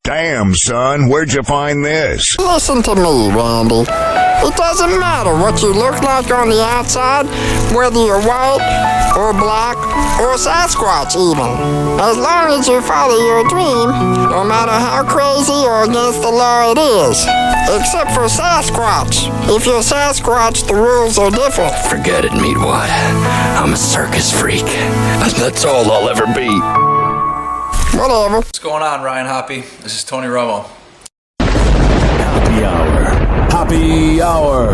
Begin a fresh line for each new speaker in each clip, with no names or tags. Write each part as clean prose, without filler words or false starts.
Damn, son, where'd you find this?
Listen to me, Randy. It doesn't matter what you look like on the outside, whether you're white or black or Sasquatch even. As long as you follow your dream, no matter how crazy or against the law it is. Except for Sasquatch. If you're Sasquatch, the rules are different.
Forget it, Meatwad. I'm a circus freak. That's all I'll ever be.
Whatever.
What's going on, Ryan Hoppe? This is Tony Romo.
Happy Hour. Happy Hour.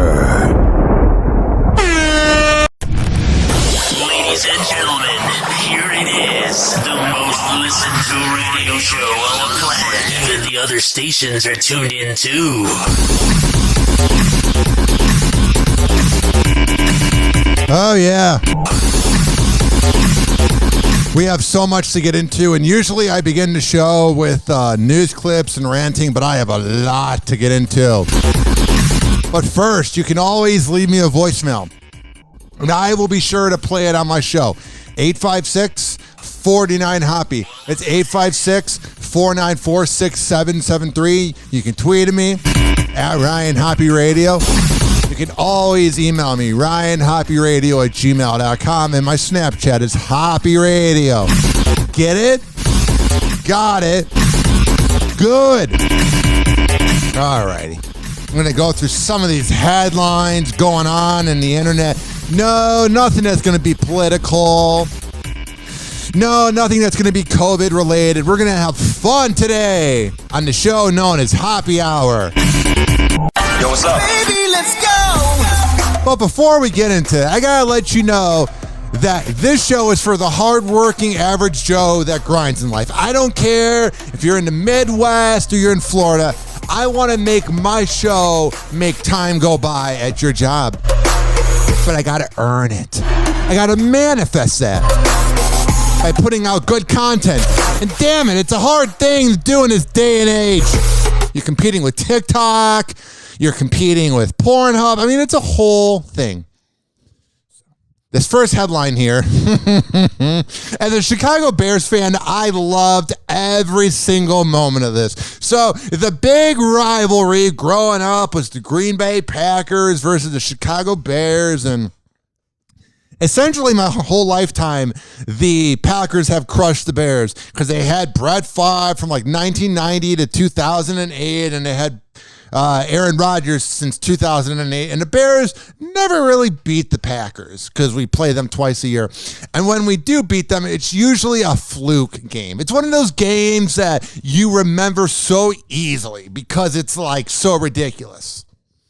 Ladies and gentlemen, here it is. The most listened to radio show on the planet. Even the other stations are tuned in too.
Oh, yeah. We have so much to get into, and usually I begin the show with news clips and ranting, but I have a lot to get into. But first, you can always leave me a voicemail, and I will be sure to play it on my show. 856-49-HOPPE. It's 856-494-6773. You can tweet at me at Ryan Hoppe Radio. You can always email me, ryanhopperadio@gmail.com, and my Snapchat is Hoppe Radio. Get it? Got it. Good. All righty. I'm going to go through some of these headlines going on in the internet. No, nothing that's going to be political. No, nothing that's going to be COVID related. We're going to have fun today on the show known as Hoppe Hour.
Yo, what's up?
Baby, let's go!
But before we get into it, I gotta let you know that this show is for the hardworking average Joe that grinds in life. I don't care if you're in the Midwest or you're in Florida. I want to make my show make time go by at your job. But I gotta earn it. I gotta manifest that by putting out good content. And damn it, it's a hard thing to do in this day and age. You're competing with TikTok. You're competing with Pornhub. I mean, it's a whole thing. This first headline here. As a Chicago Bears fan, I loved every single moment of this. So the big rivalry growing up was the Green Bay Packers versus the Chicago Bears. And essentially my whole lifetime, the Packers have crushed the Bears because they had Brett Favre from like 1990 to 2008, and they had Aaron Rodgers since 2008, and the Bears never really beat the Packers because we play them twice a year. And when we do beat them, it's usually a fluke game. It's one of those games that you remember so easily because it's like so ridiculous.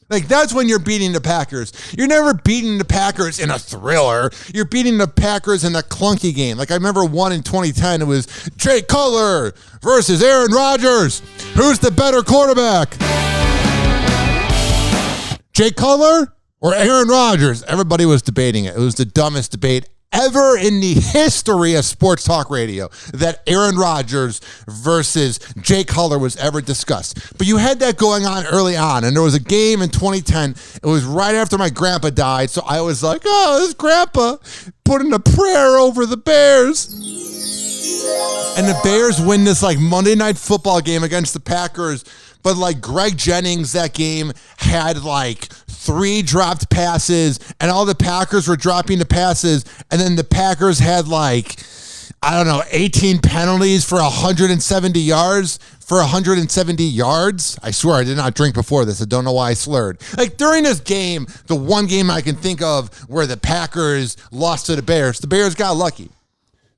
Like, that's when you're beating the Packers. You're never beating the Packers in a thriller. You're beating the Packers in a clunky game. Like, I remember one in 2010. It was Jay Cutler versus Aaron Rodgers. Who's the better quarterback? Jay Cutler or Aaron Rodgers? Everybody was debating it. It was the dumbest debate ever in the history of sports talk radio that Aaron Rodgers versus Jay Cutler was ever discussed. But you had that going on early on, and there was a game in 2010. It was right after my grandpa died, so I was like, oh, this grandpa putting a prayer over the Bears. And the Bears win this like Monday Night Football game against the Packers. But like Greg Jennings that game had like 3 dropped passes, and all the Packers were dropping the passes, and then the Packers had like, I don't know, 18 penalties for 170 yards. I swear I did not drink before this. I don't know why I slurred. Like during this game, the one game I can think of where the Packers lost to the Bears got lucky.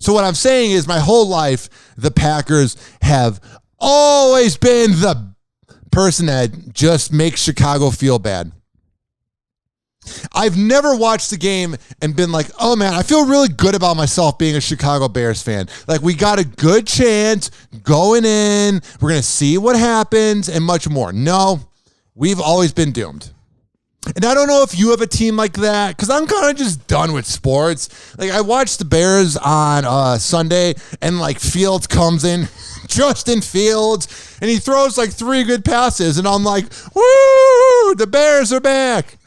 So what I'm saying is my whole life, the Packers have always been the person that just makes Chicago feel bad. I've never watched the game and been like, oh man, I feel really good about myself being a Chicago Bears fan. Like, we got a good chance going in. We're going to see what happens and much more. No, we've always been doomed. And I don't know if you have a team like that, because I'm kind of just done with sports. Like, I watched the Bears on Sunday, and like Fields comes in, Justin Fields, and he throws like 3 good passes, and I'm like, woo, the Bears are back.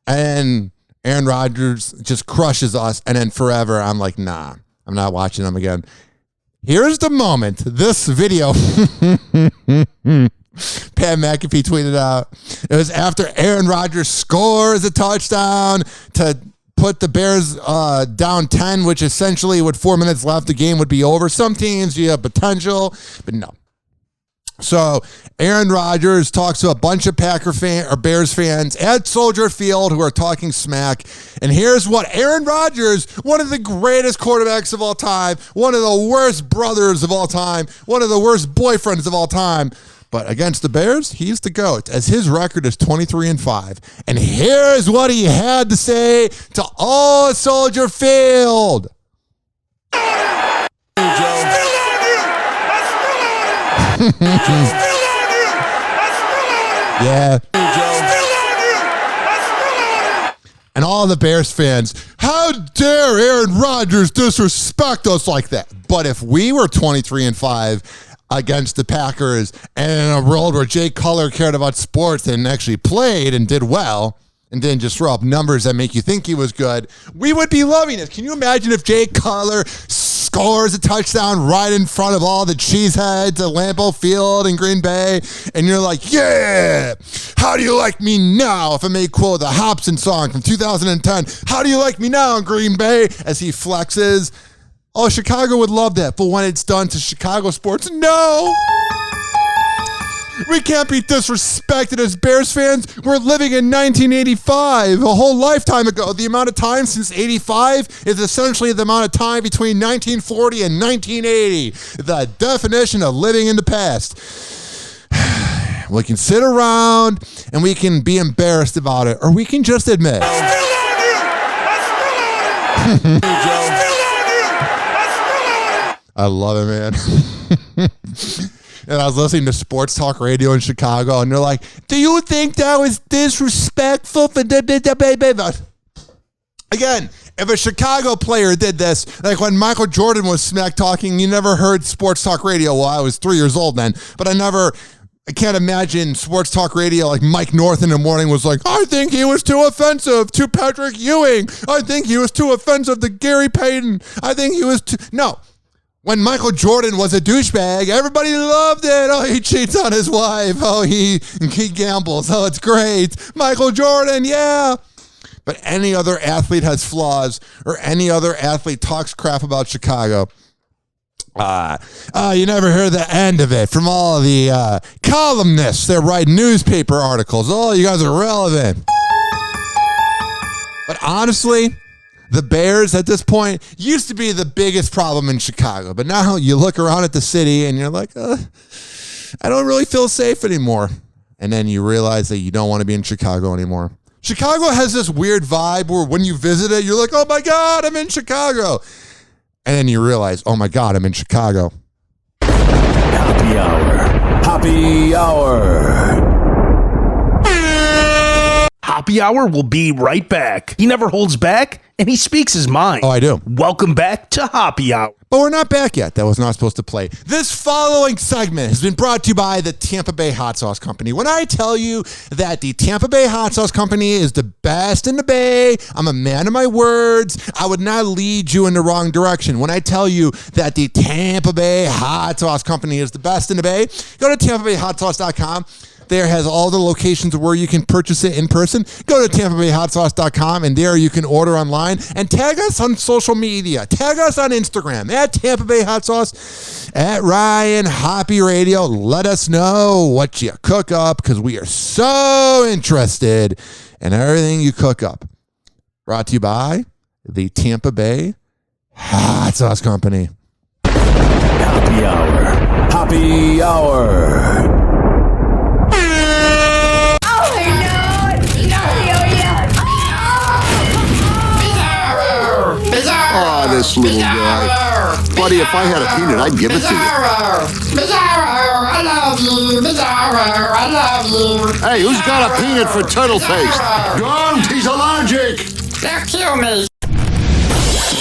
And Aaron Rodgers just crushes us, and then forever I'm like, nah, I'm not watching them again. Here's the moment. This video, Pat McAfee tweeted out. It was after Aaron Rodgers scores a touchdown to put the Bears down 10, which essentially with 4 minutes left, the game would be over. Some teams, you have potential, but no. So Aaron Rodgers talks to a bunch of Bears fans at Soldier Field who are talking smack. And here's what Aaron Rodgers, one of the greatest quarterbacks of all time, one of the worst brothers of all time, one of the worst boyfriends of all time. But against the Bears, he's the GOAT, as his record is 23-5. And here's what he had to say to all Soldier Field. Yeah. And all the Bears fans, how dare Aaron Rodgers disrespect us like that? But if we were 23-5 against the Packers and in a world where Jay Cutler cared about sports and actually played and did well and didn't just throw up numbers that make you think he was good, we would be loving it. Can you imagine if Jay Cutler scores a touchdown right in front of all the cheeseheads at Lambeau Field in Green Bay, and you're like, yeah, how do you like me now? If I may quote the Hobson song from 2010, how do you like me now in Green Bay, as he flexes. Oh, Chicago would love that, but when it's done to Chicago sports, no. We can't be disrespected as Bears fans. We're living in 1985, a whole lifetime ago. The amount of time since 85 is essentially the amount of time between 1940 and 1980. The definition of living in the past. We can sit around and we can be embarrassed about it, or we can just admit. I love it, man. And I was listening to sports talk radio in Chicago, and they're like, do you think that was disrespectful for the... Again, if a Chicago player did this, like when Michael Jordan was smack talking, you never heard sports talk radio. Well, I was 3 years old then, but I can't imagine sports talk radio like Mike North in the morning was like, I think he was too offensive to Patrick Ewing. I think he was too offensive to Gary Payton. I think he was too... No. When Michael Jordan was a douchebag, everybody loved it. Oh, he cheats on his wife. Oh, he gambles. Oh, it's great. Michael Jordan, yeah. But any other athlete has flaws, or any other athlete talks crap about Chicago. You never heard the end of it from all the columnists that write newspaper articles. Oh, you guys are relevant. But honestly, the Bears at this point used to be the biggest problem in Chicago. But now you look around at the city and you're like, I don't really feel safe anymore. And then you realize that you don't want to be in Chicago anymore. Chicago has this weird vibe where when you visit it, you're like, oh my God, I'm in Chicago. And then you realize, oh my God, I'm in Chicago.
Hoppe Hour. Hoppe Hour.
Hoppe Hour will be right back. He never holds back, and he speaks his mind.
Oh, I do.
Welcome back to Hoppe Hour.
But we're not back yet. That was not supposed to play. This following segment has been brought to you by the Tampa Bay Hot Sauce Company. When I tell you that the Tampa Bay Hot Sauce Company is the best in the Bay, I'm a man of my words. I would not lead you in the wrong direction. When I tell you that the Tampa Bay Hot Sauce Company is the best in the Bay, go to TampaBayHotSauce.com. There has all the locations where you can purchase it in person. Go to TampaBayHotSauce.com, and there you can order online. And tag us on social media. Tag us on Instagram at Tampa Bay Hot Sauce, at Ryan Hoppe Radio. Let us know what you cook up, because we are so interested in everything you cook up. Brought to you by the Tampa Bay Hot Sauce Company.
Hoppe Hour. Hoppe Hour.
Oh, this little guy. Buddy, if I had a peanut, I'd give it to you.
Bizarro, I love you. Bizarro, I love you.
Hey, who's got a peanut for turtle face? Don't, he's allergic.
They'll kill me.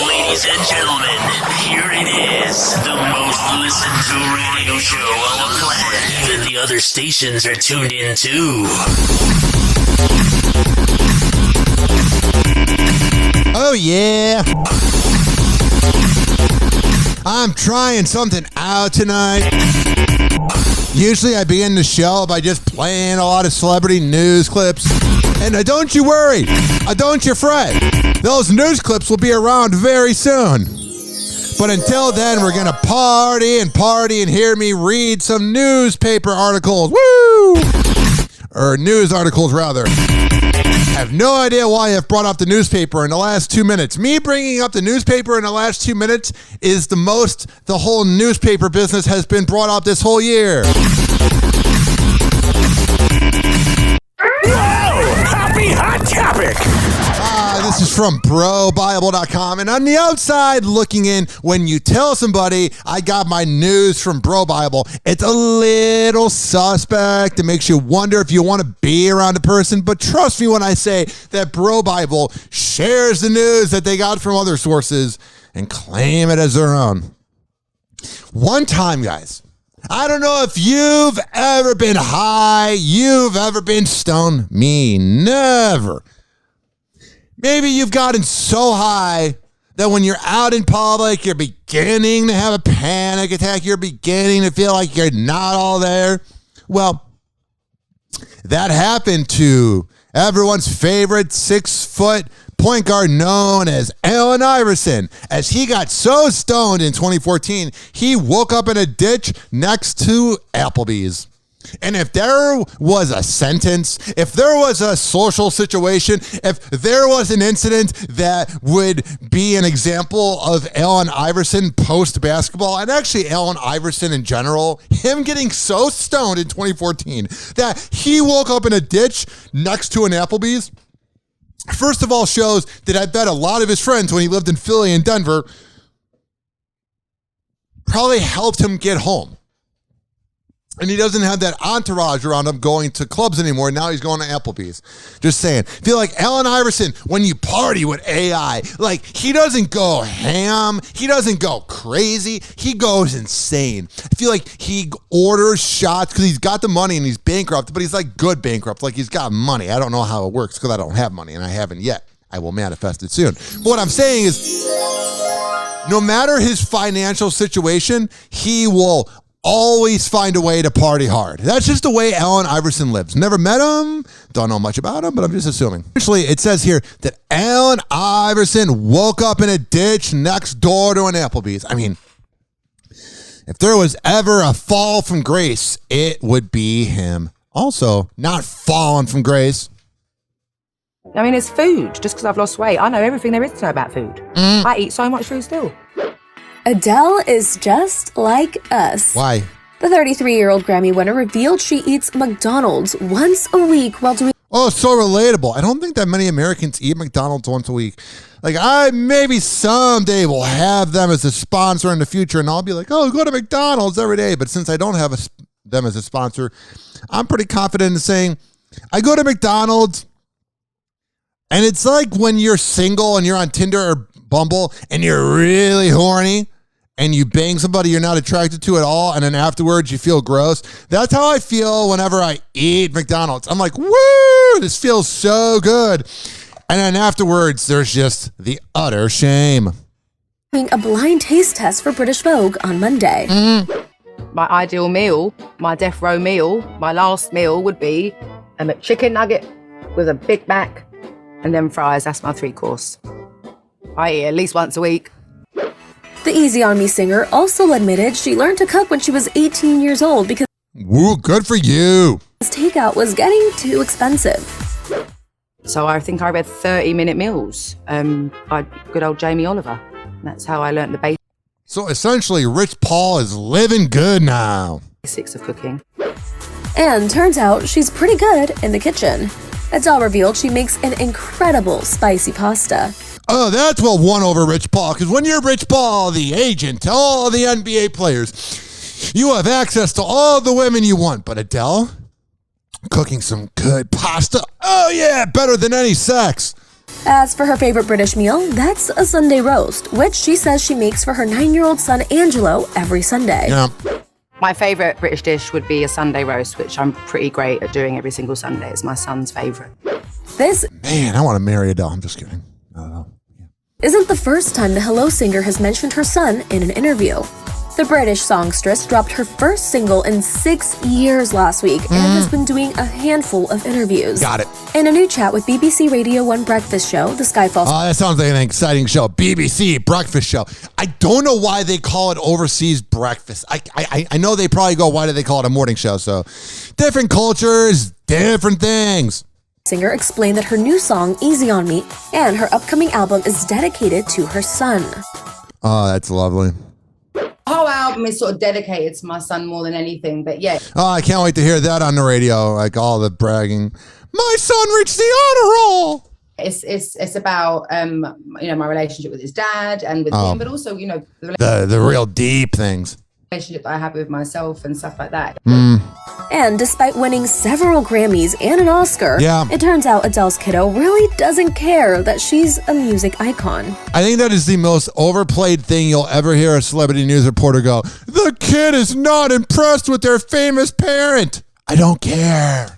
Ladies and gentlemen, here it is, the most listened to radio show on the planet. Even the other stations are tuned in too.
Oh, yeah. I'm trying something out tonight. Usually I begin the show by just playing a lot of celebrity news clips. And don't you worry, don't you fret. Those news clips will be around very soon. But until then, we're going to party and hear me read some newspaper articles. Woo! Or news articles, rather. I have no idea why I've brought up the newspaper in the last 2 minutes. Me bringing up the newspaper in the last 2 minutes is the most the whole newspaper business has been brought up this whole year.
Whoa! Happy hot topic!
This is from BroBible.com, and on the outside looking in, when you tell somebody I got my news from Bro Bible, it's a little suspect. It makes you wonder if you want to be around a person, but trust me when I say that Bro Bible shares the news that they got from other sources and claim it as their own. One time, guys, I don't know if you've ever been high, you've ever been stoned. Me, never. Maybe you've gotten so high that when you're out in public, you're beginning to have a panic attack. You're beginning to feel like you're not all there. Well, that happened to everyone's favorite 6-foot point guard known as Allen Iverson. As he got so stoned in 2014, he woke up in a ditch next to Applebee's. And if there was a sentence, if there was a social situation, if there was an incident that would be an example of Allen Iverson post-basketball, and actually Allen Iverson in general, him getting so stoned in 2014 that he woke up in a ditch next to an Applebee's, first of all shows that I bet a lot of his friends when he lived in Philly and Denver probably helped him get home. And he doesn't have that entourage around him going to clubs anymore. Now he's going to Applebee's. Just saying. I feel like Allen Iverson, when you party with AI, like he doesn't go ham. He doesn't go crazy. He goes insane. I feel like he orders shots because he's got the money and he's bankrupt, but he's like good bankrupt. Like he's got money. I don't know how it works because I don't have money and I haven't yet. I will manifest it soon. But what I'm saying is, no matter his financial situation, he will always find a way to party hard. That's just the way Allen Iverson lives. Never met him, don't know much about him, but I'm just assuming. Actually, it says here that Allen Iverson woke up in a ditch next door to an Applebee's. I mean, if there was ever a fall from grace, it would be him. Also, not falling from grace.
I mean, it's food. Just because I've lost weight, I know everything there is to know about food. I eat so much food still.
Adele is just like us.
Why?
The 33-year-old Grammy winner revealed she eats McDonald's once a week while doing...
Oh, so relatable. I don't think that many Americans eat McDonald's once a week. Like, I maybe someday will have them as a sponsor in the future, and I'll be like, oh, go to McDonald's every day. But since I don't have them as a sponsor, I'm pretty confident in saying I go to McDonald's, and it's like when you're single and you're on Tinder or Bumble and you're really horny and you bang somebody you're not attracted to at all, and then afterwards you feel gross. That's how I feel whenever I eat McDonald's. I'm like, woo, this feels so good. And then afterwards, there's just the utter shame.
Doing a blind taste test for British Vogue on Monday.
My ideal meal, my death row meal, my last meal would be a McChicken nugget with a Big Mac and then fries. That's my 3-course. I eat at least once a week.
The Easy On Me singer also admitted she learned to cook when she was 18 years old because
woo, good for you.
Takeout was getting too expensive.
So I think I read 30-minute meals by good old Jamie Oliver. That's how I learned the basics.
So essentially, Rich Paul is living good now.
Basics of cooking.
And turns out she's pretty good in the kitchen. Adele revealed she makes an incredible spicy pasta.
Oh, that's what won over Rich Paul, because when you're Rich Paul, the agent to all the NBA players, you have access to all the women you want. But Adele, cooking some good pasta, oh yeah, better than any sex.
As for her favorite British meal, that's a Sunday roast, which she says she makes for her 9-year-old son Angelo every Sunday.
Yeah.
My favourite British dish would be a Sunday roast, which I'm pretty great at doing every single Sunday. It's my son's favourite.
This...
Man, I want to marry Adele. I'm just kidding. I don't know.
isn't the first time the Hello singer has mentioned her son in an interview. The British songstress dropped her first single in 6 years last week and has been doing a handful of interviews.
Got it.
In a new chat with BBC Radio 1 breakfast show, The Skyfall...
Oh, that sounds like an exciting show. BBC breakfast show. I don't know why they call it overseas breakfast. I know they probably go, why do they call it a morning show? So different cultures, different things.
Singer explained that her new song, Easy On Me, and her upcoming album is dedicated to her son.
Oh, that's lovely.
The whole album is sort of dedicated to my son more than anything, but yeah.
Oh, I can't wait to hear that on the radio, like all the bragging. My son reached the honor roll.
It's about my relationship with his dad and with him, but also
the real deep things.
Relationship that I have with myself and stuff like that.
And despite winning several Grammys and an Oscar, it turns out Adele's kiddo really doesn't care that she's a music icon.
I think that is the most overplayed thing you'll ever hear a celebrity news reporter go, the kid is not impressed with their famous parent. I don't care.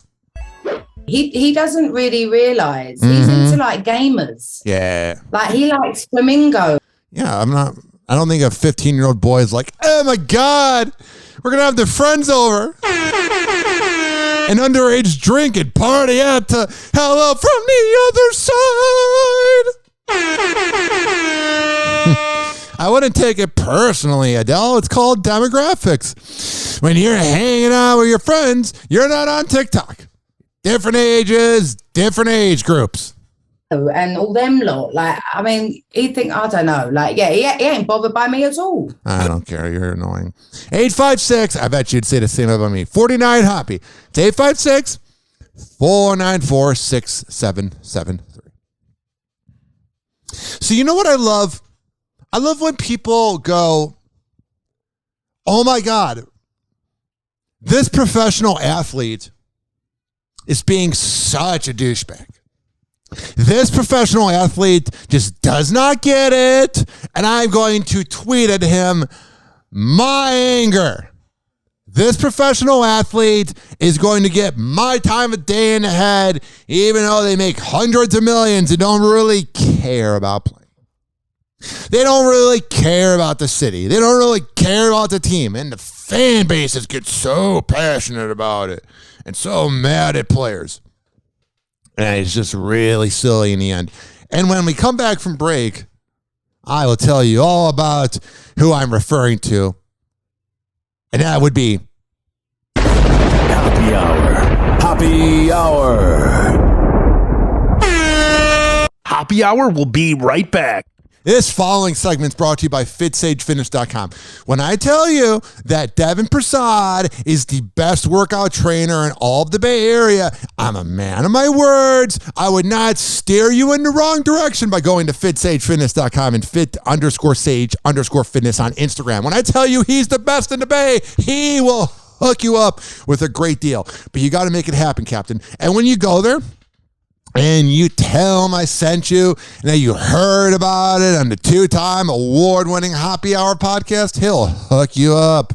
He doesn't really realize. He's into like gamers.
Yeah.
Like he likes Flamingo.
Yeah, I don't think a 15-year-old boy is like, oh my God, we're going to have the friends over. An underage drink and party out to Hello from the other side. I wouldn't take it personally, Adele. It's called demographics. When you're hanging out with your friends, you're not on TikTok. Different ages, different age groups.
And all them lot, like, I mean, he'd think, I don't know, like, yeah, he ain't bothered by me at all.
I don't care, you're annoying. 856, I bet you'd say the same about me. 49 Hoppe. It's 856-494-6773. So you know what I love? I love when people go, oh my God, this professional athlete is being such a douchebag. This professional athlete just does not get it, and I'm going to tweet at him my anger. This professional athlete is going to get my time of day in the head, even though they make hundreds of millions and don't really care about playing. They don't really care about the city. They don't really care about the team, and the fan bases get so passionate about it and so mad at players. And it's just really silly in the end. And when we come back from break, I will tell you all about who I'm referring to. And that would be
Hoppe Hour. Hoppe Hour.
Hoppe Hour will be right back.
This following segment is brought to you by FitSageFitness.com. When I tell you that Devin Prasad is the best workout trainer in all of the Bay Area, I'm a man of my words. I would not steer you in the wrong direction by going to FitSageFitness.com and fit_sage_fitness on Instagram. When I tell you he's the best in the Bay, he will hook you up with a great deal. But you got to make it happen, Captain. And when you go there, and you tell him I sent you, and that you heard about it on the 2-time award-winning Hoppe Hour podcast, he'll hook you up.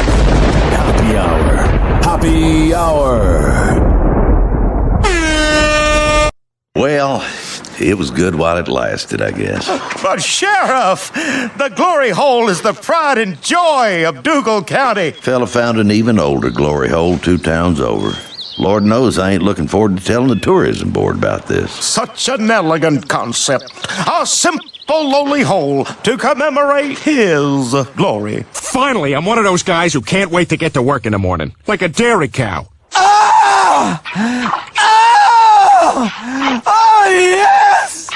Hoppe Hour. Hoppe Hour.
Well, it was good while it lasted, I guess.
But Sheriff, the glory hole is the pride and joy of Dougal County.
Fella found an even older glory hole 2 towns over. Lord knows I ain't looking forward to telling the tourism board about this.
Such an elegant concept. A simple, lowly hole to commemorate his glory.
Finally, I'm one of those guys who can't wait to get to work in the morning. Like a dairy cow.
Oh! Oh! Oh, yes!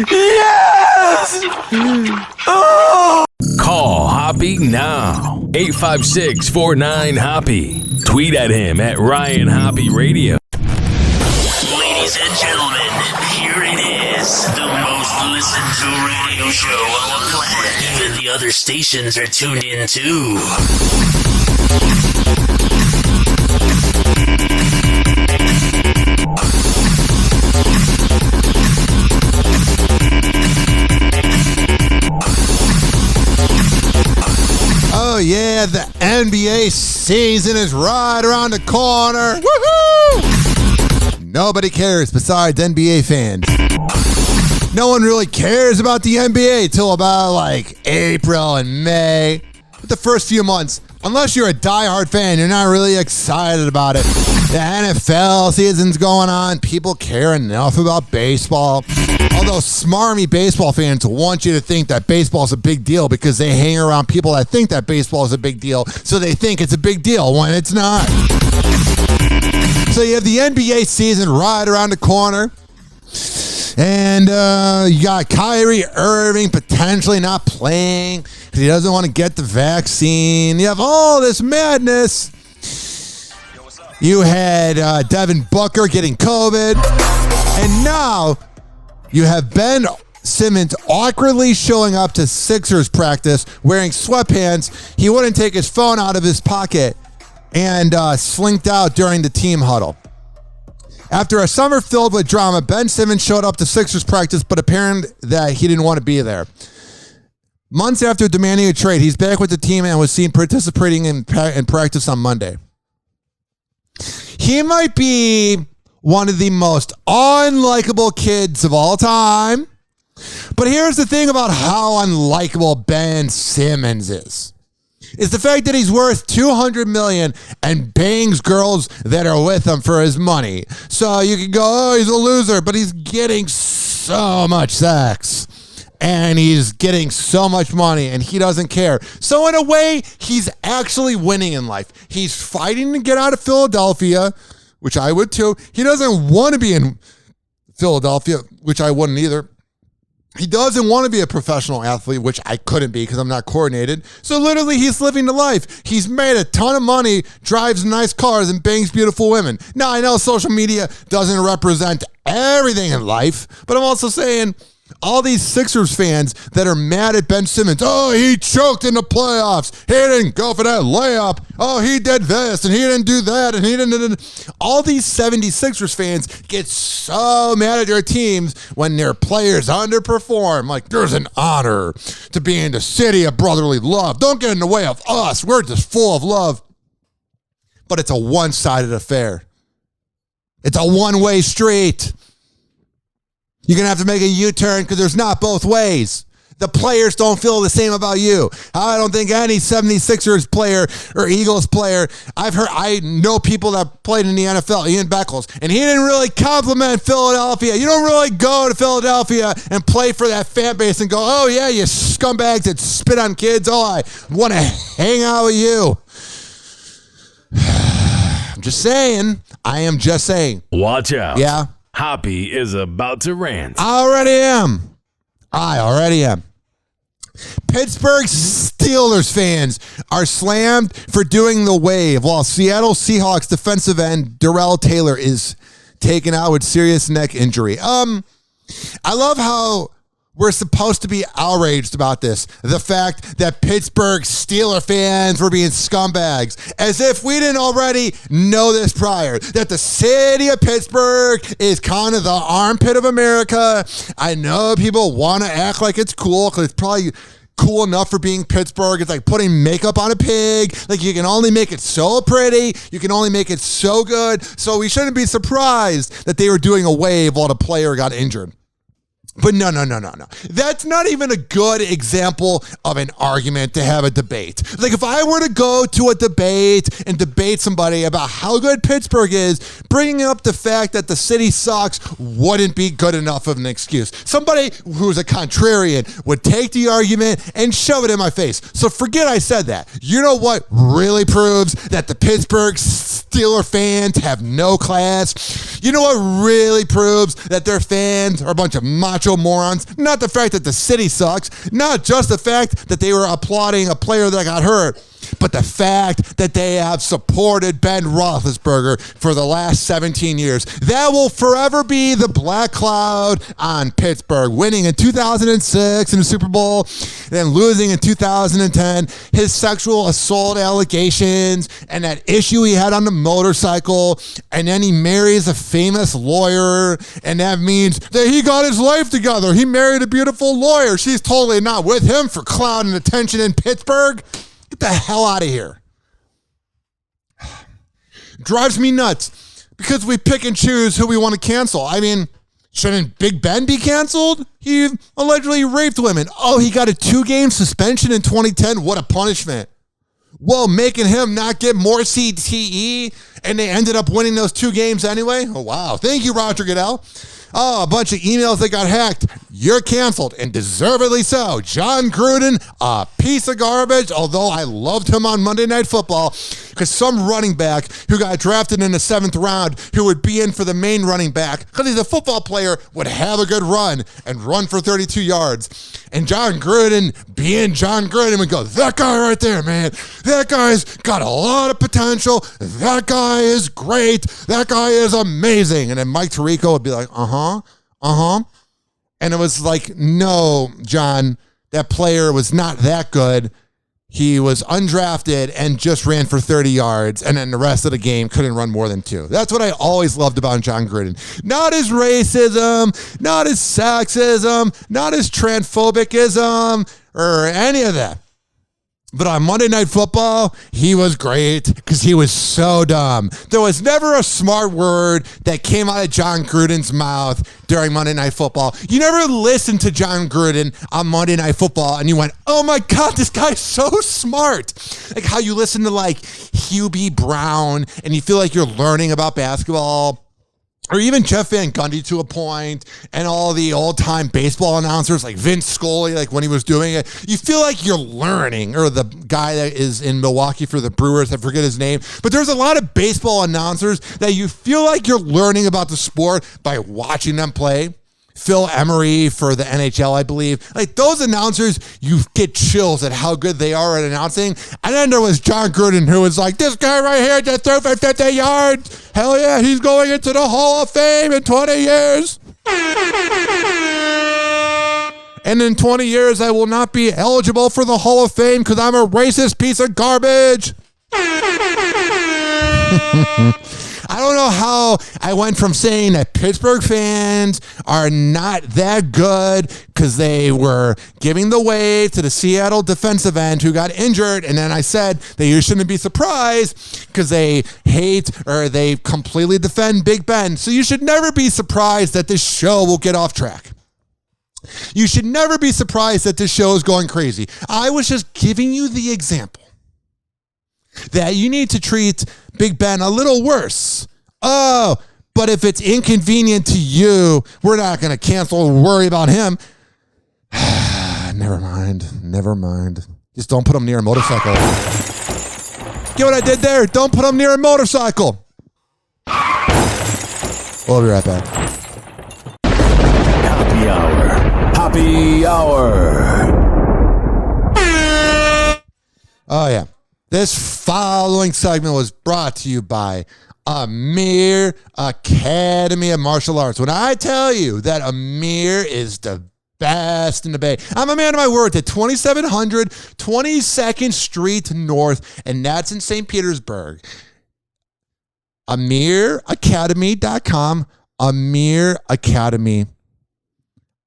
Yes! Oh!
Call Hoppe now. 856-49-HOPPE. Tweet at him at Ryan Hoppe Radio.
Ladies and gentlemen, here it is. The most listened to radio show on the planet. Even the other stations are tuned in too.
Oh yeah, the NBA season is right around the corner. Woohoo! Nobody cares besides NBA fans. No one really cares about the NBA till about like April and May. But the first few months, unless you're a diehard fan, you're not really excited about it. The NFL season's going on. People care enough about baseball. Although smarmy baseball fans want you to think that baseball's a big deal because they hang around people that think that baseball is a big deal, so they think it's a big deal when it's not. So you have the NBA season right around the corner. And you got Kyrie Irving potentially not playing because he doesn't want to get the vaccine. You have all this madness. You had Devin Booker getting COVID. And now you have Ben Simmons awkwardly showing up to Sixers practice wearing sweatpants. He wouldn't take his phone out of his pocket and slinked out during the team huddle. After a summer filled with drama, Ben Simmons showed up to Sixers practice, but apparent that he didn't want to be there. Months after demanding a trade, he's back with the team and was seen participating in practice on Monday. He might be one of the most unlikable kids of all time, but here's the thing about how unlikable Ben Simmons is the fact that he's worth $200 million and bangs girls that are with him for his money. So you can go, oh, he's a loser, but he's getting so much sex and he's getting so much money and he doesn't care. So in a way, he's actually winning in life. He's fighting to get out of Philadelphia, which I would too. He doesn't want to be in Philadelphia, which I wouldn't either. He doesn't want to be a professional athlete, which I couldn't be because I'm not coordinated. So literally, he's living the life. He's made a ton of money, drives nice cars, and bangs beautiful women. Now, I know social media doesn't represent everything in life, but I'm also saying all these Sixers fans that are mad at Ben Simmons, oh, he choked in the playoffs. He didn't go for that layup. Oh, he did this, and he didn't do that, and he didn't. All these 76ers fans get so mad at their teams when their players underperform. Like, there's an honor to be in the city of brotherly love. Don't get in the way of us. We're just full of love. But it's a one-sided affair. It's a one-way street. You're going to have to make a U-turn because there's not both ways. The players don't feel the same about you. I don't think any 76ers player or Eagles player, I know people that played in the NFL, Ian Beckles, and he didn't really compliment Philadelphia. You don't really go to Philadelphia and play for that fan base and go, oh yeah, you scumbags that spit on kids. Oh, I want to hang out with you. I'm just saying. I am just saying.
Watch out.
Yeah.
Hoppe is about to rant.
I already am. Pittsburgh Steelers fans are slammed for doing the wave, while Seattle Seahawks defensive end Darrell Taylor is taken out with serious neck injury. I love how we're supposed to be outraged about this. The fact that Pittsburgh Steelers fans were being scumbags. As if we didn't already know this prior. That the city of Pittsburgh is kind of the armpit of America. I know people want to act like it's cool because it's probably cool enough for being Pittsburgh. It's like putting makeup on a pig. Like, you can only make it so pretty. You can only make it so good. So we shouldn't be surprised that they were doing a wave while the player got injured. But no. That's not even a good example of an argument to have a debate. Like, if I were to go to a debate and debate somebody about how good Pittsburgh is, bringing up the fact that the city sucks wouldn't be good enough of an excuse. Somebody who's a contrarian would take the argument and shove it in my face. So forget I said that. You know what really proves that the Pittsburgh Steelers fans have no class? You know what really proves that their fans are a bunch of macho morons? Not the fact that the city sucks, not just the fact that they were applauding a player that got hurt, but the fact that they have supported Ben Roethlisberger for the last 17 years. That will forever be the black cloud on Pittsburgh. Winning in 2006 in the Super Bowl, then losing in 2010, his sexual assault allegations, and that issue he had on the motorcycle, and then he marries a famous lawyer, and that means that he got his life together. He married a beautiful lawyer. She's totally not with him for clout and attention in Pittsburgh. Get the hell out of here. Drives me nuts because we pick and choose who we want to cancel. I mean, Shouldn't Big Ben be canceled? He allegedly raped women. Oh, he got a 2-game suspension in 2010. What a punishment. Well, making him not get more CTE, and they ended up winning those 2 games anyway. Oh, wow. Thank you, Roger Goodell. Oh, a bunch of emails that got hacked. You're canceled, and deservedly so. John Gruden, a piece of garbage, although I loved him on Monday Night Football, because some running back who got drafted in the 7th round, who would be in for the main running back, because he's a football player, would have a good run and run for 32 yards. And John Gruden, being John Gruden, would go, that guy right there, man, that guy's got a lot of potential. That guy is great. That guy is amazing. And then Mike Tirico would be like, And it was like, no, John, that player was not that good. He was undrafted and just ran for 30 yards, and then the rest of the game couldn't run more than 2. That's what I always loved about John Gruden. Not his racism, not his sexism, not his transphobicism, or any of that. But on Monday Night Football, he was great because he was so dumb. There was never a smart word that came out of John Gruden's mouth during Monday Night Football. You never listened to John Gruden on Monday Night Football and you went, oh my God, this guy's so smart. Like how you listen to like Hubie Brown and you feel like you're learning about basketball. Or even Jeff Van Gundy to a point, and all the old-time baseball announcers like Vince Scully, like when he was doing it. You feel like you're learning, or the guy that is in Milwaukee for the Brewers, I forget his name. But there's a lot of baseball announcers that you feel like you're learning about the sport by watching them play. Phil Emery for the NHL, I believe. Like those announcers, you get chills at how good they are at announcing. And then there was John Gruden who was like, this guy right here just threw for 50 yards. Hell yeah, he's going into the Hall of Fame in 20 years. And in 20 years, I will not be eligible for the Hall of Fame because I'm a racist piece of garbage. I don't know how I went from saying that Pittsburgh fans are not that good because they were giving the way to the Seattle defensive end who got injured, and then I said that you shouldn't be surprised because they hate or they completely defend Big Ben. So you should never be surprised that this show will get off track. You should never be surprised that this show is going crazy. I was just giving you the example that you need to treat Big Ben a little worse. Oh, but if it's inconvenient to you, we're not going to cancel or worry about him. Never mind. Just don't put him near a motorcycle. Get what I did there? Don't put him near a motorcycle. We'll be right back.
Hoppe Hour.
Oh, yeah. This following segment was brought to you by Amir Academy of Martial Arts. When I tell you that Amir is the best in the Bay, I'm a man of my word. At 2700 22nd Street North, and that's in St. Petersburg. AmirAcademy.com. Amir Academy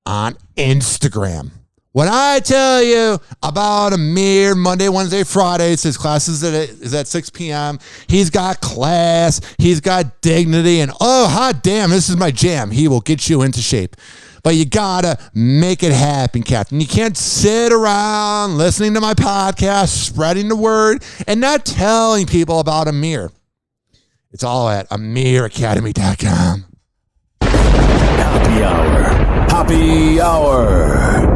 on Instagram. When I tell you about Amir, Monday, Wednesday, Fridays, his classes is at 6 p.m. He's got class, he's got dignity, and oh, hot damn, this is my jam. He will get you into shape. But you gotta make it happen, Captain. You can't sit around listening to my podcast, spreading the word, and not telling people about Amir. It's all at AmirAcademy.com.
Hoppe Hour.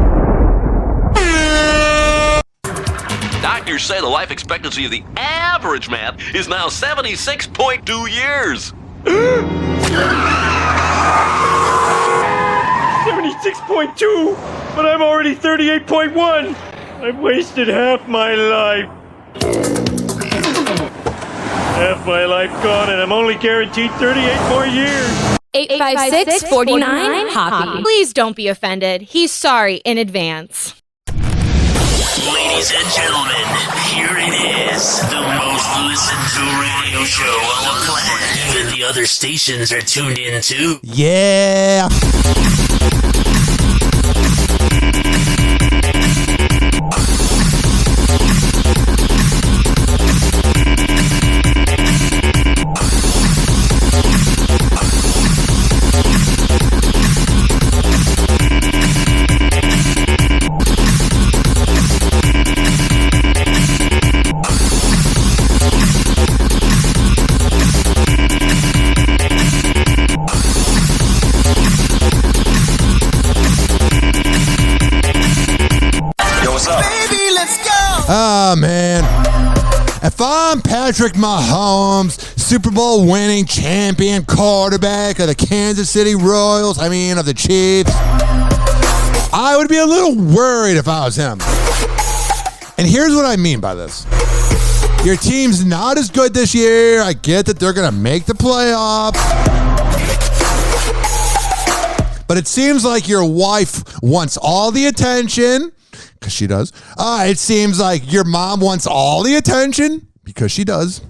Doctors say the life expectancy of the average man is now 76.2 years.
76.2, but I'm already 38.1. I've wasted half my life. Half my life gone, and I'm only guaranteed 38 more years.
856-49 Hoppe. Please don't be offended. He's sorry in advance.
Ladies and gentlemen, here it is, the most listened to radio show on the planet. Even the other stations are tuned in too.
Yeah. Oh, man. If I'm Patrick Mahomes, Super Bowl winning champion quarterback of the Kansas City Royals, of the Chiefs, I would be a little worried if I was him. And here's what I mean by this. Your team's not as good this year. I get that they're going to make the playoffs. But it seems like your wife wants all the attention, because she does. It seems like your mom wants all the attention, because she does.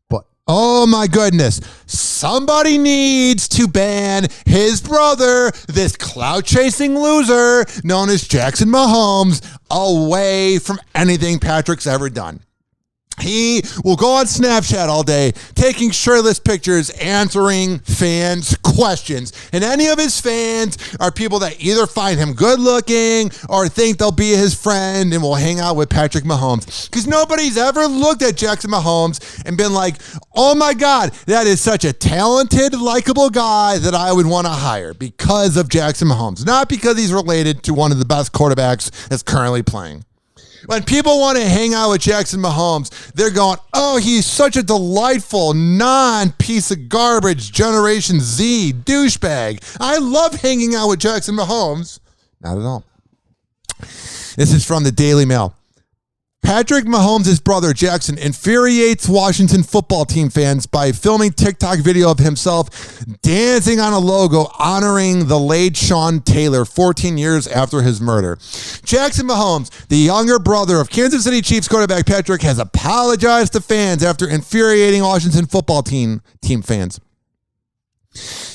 But, oh my goodness, somebody needs to ban his brother, this clout-chasing loser known as Jackson Mahomes, away from anything Patrick's ever done. He will go on Snapchat all day, taking shirtless pictures, answering fans' questions. And any of his fans are people that either find him good looking or think they'll be his friend and will hang out with Patrick Mahomes. Because nobody's ever looked at Jackson Mahomes and been like, oh my God, that is such a talented, likable guy that I would want to hire because of Jackson Mahomes. Not because he's related to one of the best quarterbacks that's currently playing. When people want to hang out with Jackson Mahomes, they're going, oh, he's such a delightful, non-piece of garbage Generation Z douchebag. I love hanging out with Jackson Mahomes. Not at all. This is from the Daily Mail. Patrick Mahomes' brother, Jackson, infuriates Washington football team fans by filming TikTok video of himself dancing on a logo honoring the late Sean Taylor 14 years after his murder. Jackson Mahomes, the younger brother of Kansas City Chiefs quarterback Patrick, has apologized to fans after infuriating Washington football team fans.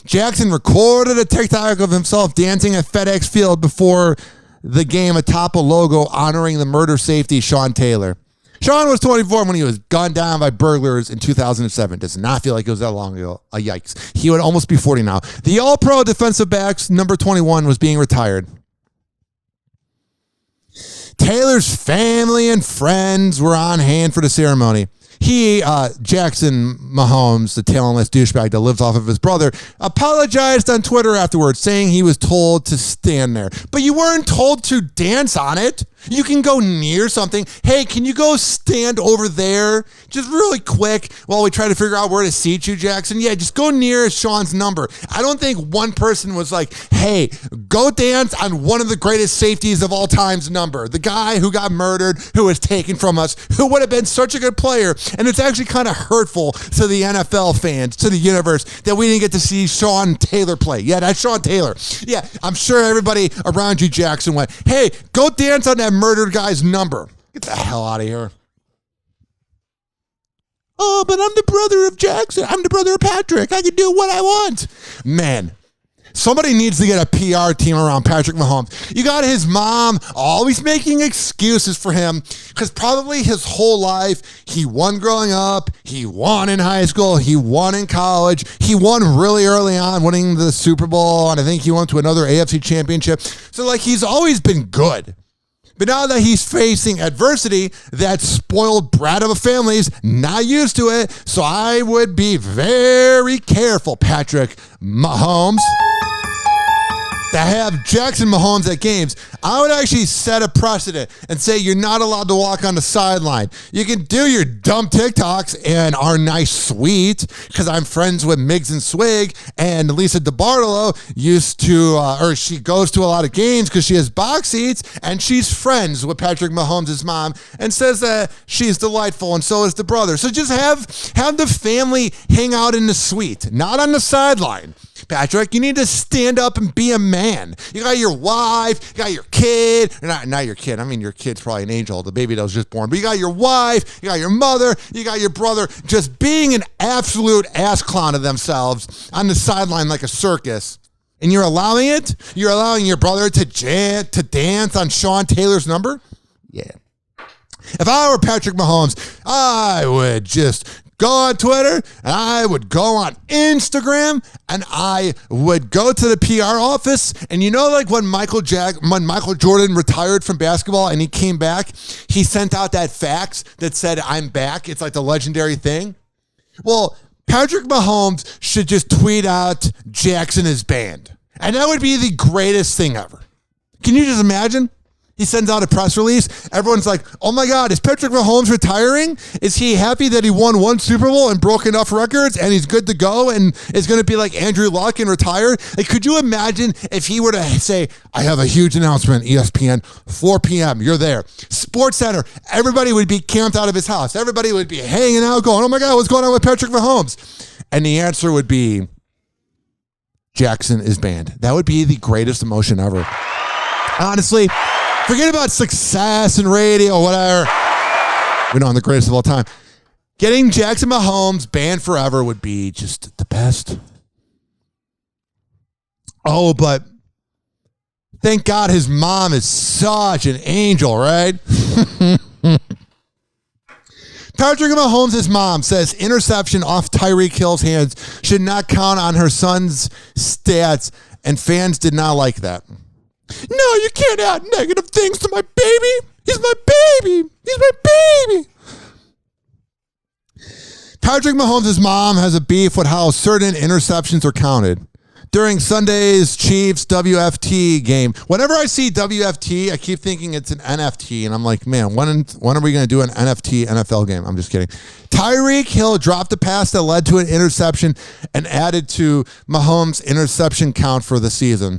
Jackson recorded a TikTok of himself dancing at FedEx Field before the game atop a logo honoring the murder safety Sean Taylor. Sean was 24 when he was gunned down by burglars in 2007. Does not feel like it was that long ago. Yikes. He would almost be 40 now. The All-Pro defensive backs, number 21, was being retired. Taylor's family and friends were on hand for the ceremony. He, Jackson Mahomes, the talentless douchebag that lives off of his brother, apologized on Twitter afterwards, saying he was told to stand there. But you weren't told to dance on it. You can go near something. Hey, can you go stand over there? Just really quick while we try to figure out where to seat you, Jackson. Yeah, just go near Sean's number. I don't think one person was like, hey, go dance on one of the greatest safeties of all time's number. The guy who got murdered, who was taken from us, who would have been such a good player. And it's actually kind of hurtful to the NFL fans, to the universe, that we didn't get to see Sean Taylor play. Yeah, that's Sean Taylor. Yeah, I'm sure everybody around you, Jackson, went, hey, go dance on that murdered guy's number. Get the hell out of here. Oh, but I'm the brother of Jackson. I'm the brother of Patrick. I can do what I want. Man, somebody needs to get a PR team around Patrick Mahomes. You got his mom always making excuses for him because probably his whole life he won growing up, he won in high school, he won in college, he won really early on winning the Super Bowl, and I think he went to another AFC championship. So like he's always been good. But now that he's facing adversity, that spoiled brat of a family's not used to it. So I would be very careful, Patrick Mahomes, to have Jackson Mahomes at games. I would actually set a precedent and say you're not allowed to walk on the sideline. You can do your dumb TikToks in our nice suite because I'm friends with Miggs and Swig, and Lisa DiBartolo used to, she goes to a lot of games because she has box seats, and she's friends with Patrick Mahomes' mom and says that she's delightful, and so is the brother. So just have the family hang out in the suite, not on the sideline. Patrick, you need to stand up and be a man. You got your wife, you got your kid, not your kid. I mean, your kid's probably an angel, the baby that was just born. But you got your wife, you got your mother, you got your brother, just being an absolute ass clown of themselves on the sideline like a circus. And you're allowing it? You're allowing your brother to dance on Sean Taylor's number? Yeah. If I were Patrick Mahomes, I would just go on Twitter, and I would go on Instagram, and I would go to the PR office. And you know, like when Michael Jordan retired from basketball and he came back, he sent out that fax that said, I'm back. It's like the legendary thing. Well, Patrick Mahomes should just tweet out Jackson is banned. And that would be the greatest thing ever. Can you just imagine? He sends out a press release. Everyone's like, oh my God, is Patrick Mahomes retiring? Is he happy that he won one Super Bowl and broke enough records and he's good to go and is going to be like Andrew Luck and retire? Like, could you imagine if he were to say, I have a huge announcement, ESPN, 4 p.m., you're there. Sports Center, everybody would be camped out of his house. Everybody would be hanging out going, oh my God, what's going on with Patrick Mahomes? And the answer would be, Jackson is banned. That would be the greatest emotion ever. Honestly, forget about success and radio, whatever. We know I'm the greatest of all time. Getting Jackson Mahomes banned forever would be just the best. Oh, but thank God his mom is such an angel, right? Patrick Mahomes' mom says interception off Tyreek Hill's hands should not count on her son's stats, and fans did not like that. No, you can't add negative things to my baby. He's my baby. He's my baby. Patrick Mahomes' mom has a beef with how certain interceptions are counted. During Sunday's Chiefs WFT game, whenever I see WFT, I keep thinking it's an NFT, and I'm like, man, when are we going to do an NFT NFL game? I'm just kidding. Tyreek Hill dropped a pass that led to an interception and added to Mahomes' interception count for the season.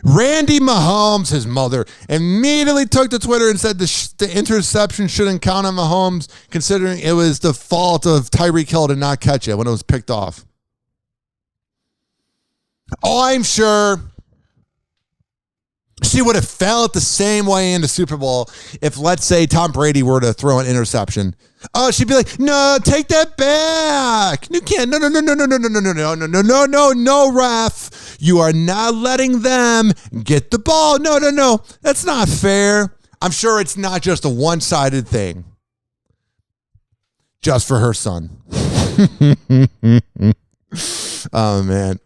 Randy Mahomes, his mother, immediately took to Twitter and said the interception shouldn't count on Mahomes, considering it was the fault of Tyreek Hill to not catch it when it was picked off. Oh, I'm sure she would have felt the same way in the Super Bowl if, let's say, Tom Brady were to throw an interception. Oh, she'd be like, no, take that back. You can't. No, ref. You are not letting them get the ball. No. That's not fair. I'm sure it's not just a one-sided thing. Just for her son. Oh, man.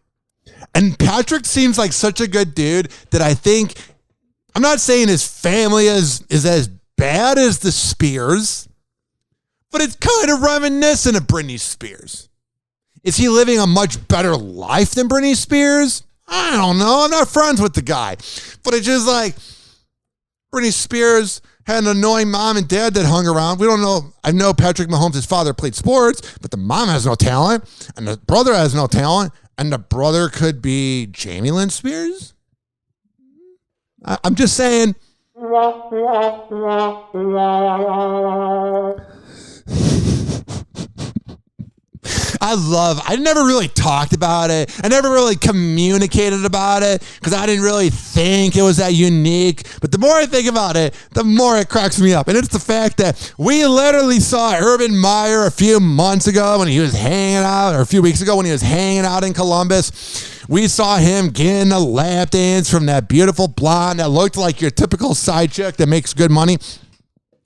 And Patrick seems like such a good dude that I think, I'm not saying his family is as bad as the Spears, but it's kind of reminiscent of Britney Spears. Is he living a much better life than Britney Spears? I don't know. I'm not friends with the guy. But it's just like Britney Spears had an annoying mom and dad that hung around. We don't know. I know Patrick Mahomes' father played sports, but the mom has no talent, and the brother has no talent. And the brother could be Jamie Lynn Spears? I'm just saying. I never really talked about it. I never really communicated about it because I didn't really think it was that unique. But the more I think about it, the more it cracks me up. And it's the fact that we literally saw Urban Meyer a few months ago when he was hanging out, or a few weeks ago when he was hanging out in Columbus. We saw him getting a lap dance from that beautiful blonde that looked like your typical side chick that makes good money.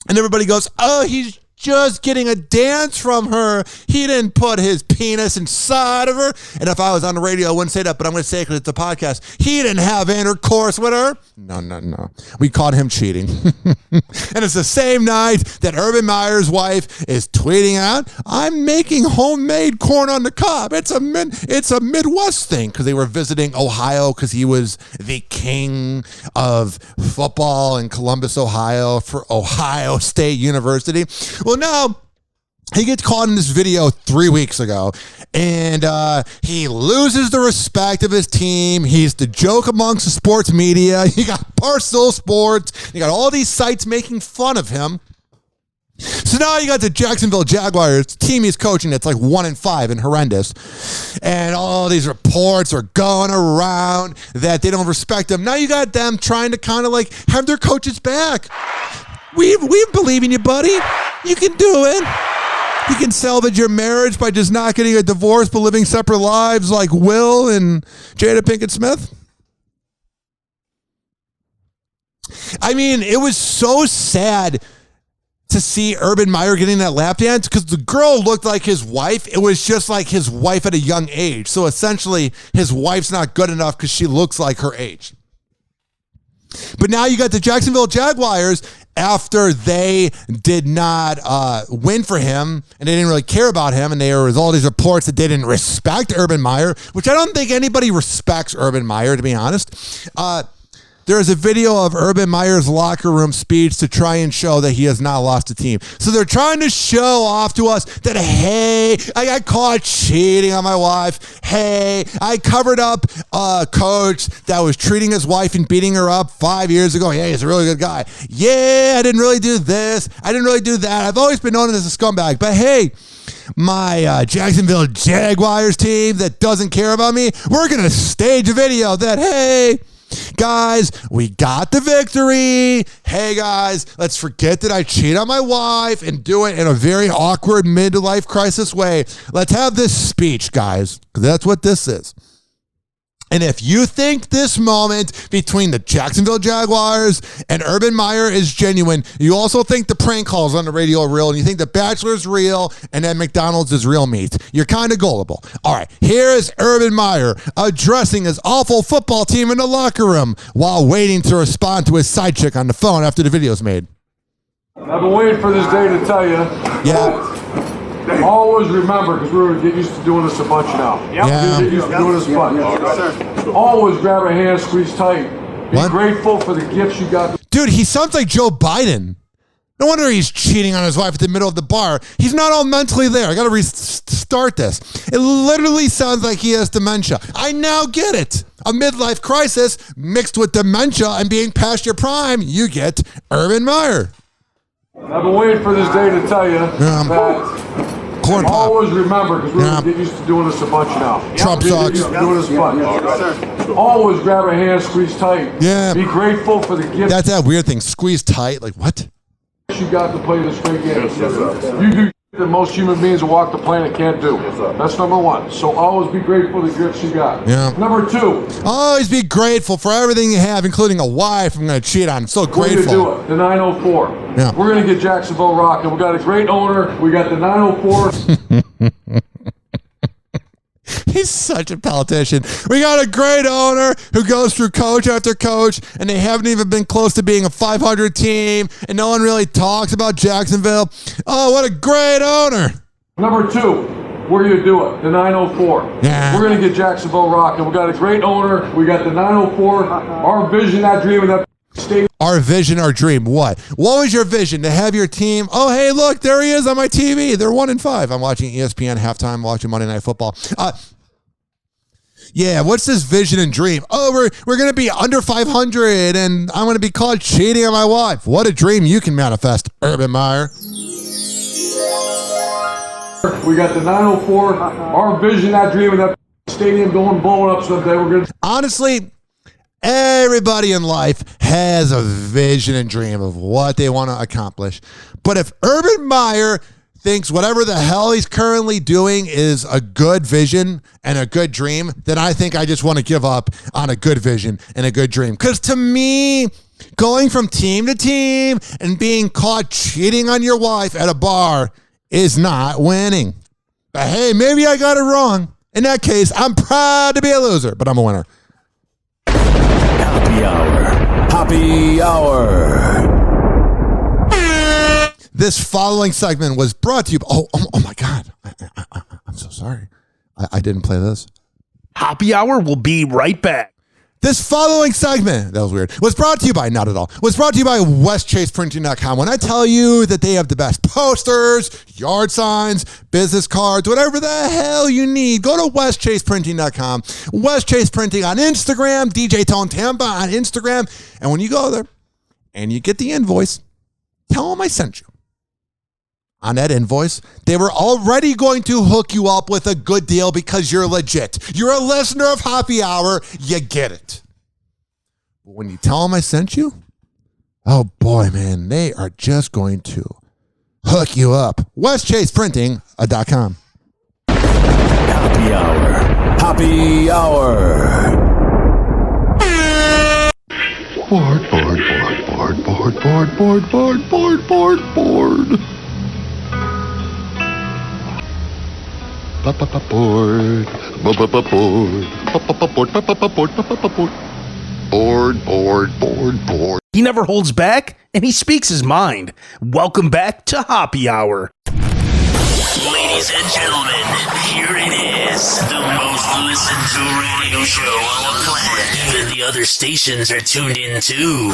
And everybody goes, oh, he's just getting a dance from her. He didn't put his penis inside of her. And if I was on the radio, I wouldn't say that, but I'm going to say it because it's a podcast. He didn't have intercourse with her. No. We caught him cheating. And it's the same night that Urban Meyer's wife is tweeting out, I'm making homemade corn on the cob. It's a Midwest thing, because they were visiting Ohio because he was the king of football in Columbus, Ohio for Ohio State University. Well, now he gets caught in this video 3 weeks ago, and he loses the respect of his team. He's the joke amongst the sports media. You got Barstool Sports. You got all these sites making fun of him. So now you got the Jacksonville Jaguars team he's coaching that's like 1-5 and horrendous. And all these reports are going around that they don't respect him. Now you got them trying to kind of like have their coaches back. We believe in you, buddy. You can do it. You can salvage your marriage by just not getting a divorce but living separate lives like Will and Jada Pinkett Smith. I mean, it was so sad to see Urban Meyer getting that lap dance because the girl looked like his wife. It was just like his wife at a young age. So essentially, his wife's not good enough because she looks like her age. But now you got the Jacksonville Jaguars, after they did not win for him and they didn't really care about him, and there was all these reports that they didn't respect Urban Meyer, which I don't think anybody respects Urban Meyer, to be honest. The There is a video of Urban Meyer's locker room speech to try and show that he has not lost a team. So they're trying to show off to us that, hey, I got caught cheating on my wife. Hey, I covered up a coach that was treating his wife and beating her up 5 years ago. Yeah, he's a really good guy. Yeah, I didn't really do this. I didn't really do that. I've always been known as a scumbag. But hey, my Jacksonville Jaguars team that doesn't care about me, we're going to stage a video that, hey, guys, we got the victory. Hey, guys, let's forget that I cheat on my wife and do it in a very awkward midlife crisis way. Let's have this speech, guys, because that's what this is. And if you think this moment between the Jacksonville Jaguars and Urban Meyer is genuine, you also think the prank calls on the radio are real, and you think the Bachelor's real, and that McDonald's is real meat. You're kind of gullible. All right, here is Urban Meyer addressing his awful football team in the locker room while waiting to respond to his side chick on the phone after the video's made.
I've been waiting for this day to tell you.
Yeah.
Always remember, because we're going to get used to doing this a bunch now.
Yeah.
Get used to doing this a bunch. Always grab a hand, squeeze tight. Be grateful for the gifts you got.
Dude, he sounds like Joe Biden. No wonder he's cheating on his wife at the middle of the bar. He's not all mentally there. I got to restart this. It literally sounds like he has dementia. I now get it. A midlife crisis mixed with dementia and being past your prime, you get Urban Meyer.
I've been waiting for this day to tell you that
corn pop.
Always remember, because we're going to get used to doing this a bunch now.
Trump sucks.
Doing this a bunch. Always grab a hand, squeeze tight.
Yeah.
Be grateful for the gift.
That's that weird thing. Squeeze tight. Like what?
You got to play this great game. You do that most human beings who walk the planet can't do. That's number one. So always be grateful for the gifts you got.
Yeah.
Number two.
Always be grateful for everything you have, including a wife I'm going to cheat on. I'm so grateful.
We're going to do it. The 904.
Yeah.
We're going to get Jacksonville rocking. We got a great owner. We got the 904.
He's such a politician. We got a great owner who goes through coach after coach, and they haven't even been close to being a 500 team, and no one really talks about Jacksonville. Oh, what a great owner.
Number two, we're going to do it. The 904.
Yeah.
We're going to get Jacksonville rocking. We got a great owner. We got the 904. Our vision, that dream, and that stadium.
Our vision, our dream. What was your vision? To have your team? Oh, hey, look, there he is on my TV. They're 1-5. I'm watching ESPN halftime, watching Monday Night Football. Yeah, what's this vision and dream? Oh, we're going to be under 500, and I'm going to be caught cheating on my wife. What a dream you can manifest, Urban Meyer.
We got the 904. Our vision, that dream, and that stadium blowing up someday. We're going to.
Honestly, everybody in life has a vision and dream of what they want to accomplish. But if Urban Meyer thinks whatever the hell he's currently doing is a good vision and a good dream, then I think I just want to give up on a good vision and a good dream. Because to me, going from team to team and being caught cheating on your wife at a bar is not winning. But hey, maybe I got it wrong. In that case, I'm proud to be a loser, but I'm a winner.
Hoppe Hour. Hoppe Hour.
This following segment was brought to you by, oh my God. I'm so sorry. I didn't play this.
Hoppe Hour will be right back.
This following segment, that was weird, was brought to you by, not at all, was brought to you by WestChasePrinting.com. When I tell you that they have the best posters, yard signs, business cards, whatever the hell you need, go to WestChasePrinting.com. West Chase Printing on Instagram, DJ Tone Tampa on Instagram. And when you go there and you get the invoice, tell them I sent you. On that invoice, they were already going to hook you up with a good deal because you're legit. You're a listener of Hoppe Hour. You get it. But when you tell them I sent you, oh boy, man, they are just going to hook you up. WestChasePrinting.com.
Hoppe Hour. Hoppe Hour.
Bored. Bored.
He never holds back, and he speaks his mind. Welcome back to Hoppe Hour.
Ladies and gentlemen, here it is, the most listened to radio radio show on the planet. Even the other stations are tuned in too.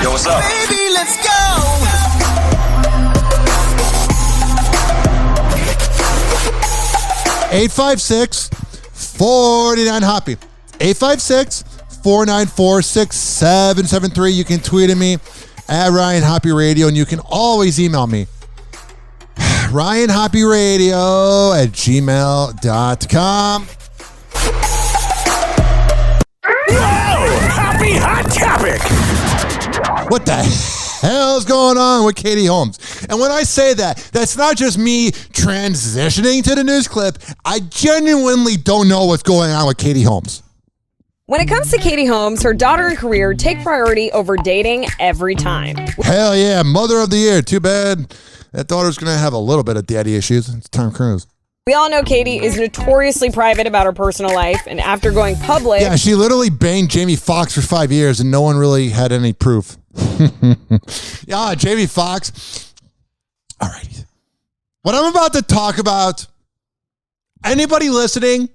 What's up?
Baby, let's go.
$856-49-HOPPY. 856-494-6773. You can tweet at me at Ryan Hoppe Radio, and you can always email me ryanhoppyradio@gmail.com.
Happy Hot Topic!
What the hell's going on with Katie Holmes? And when I say that, that's not just me transitioning to the news clip. I genuinely don't know what's going on with Katie Holmes.
When it comes to Katie Holmes, her daughter and career take priority over dating every time.
Hell yeah, Mother of the Year. Too bad that daughter's going to have a little bit of daddy issues. It's Tom Cruise.
We all know Katie is notoriously private about her personal life, and after going public...
Yeah, she literally banged Jamie Foxx for 5 years, and no one really had any proof. Yeah, Jamie Foxx. All right. What I'm about to talk about, anybody listening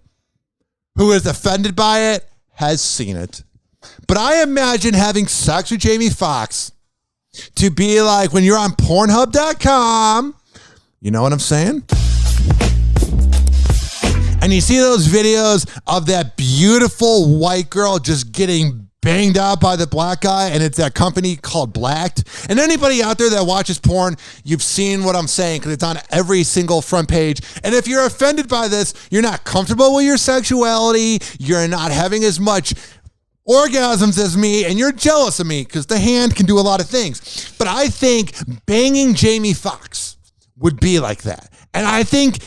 who is offended by it has seen it. But I imagine having sex with Jamie Foxx to be like when you're on Pornhub.com. You know what I'm saying? And you see those videos of that beautiful white girl just getting banged out by the black guy, and it's that company called Blacked. And anybody out there that watches porn, you've seen what I'm saying because it's on every single front page. And if you're offended by this, you're not comfortable with your sexuality, you're not having as much orgasms as me, and you're jealous of me because the hand can do a lot of things. But I think banging Jamie Foxx would be like that. And I think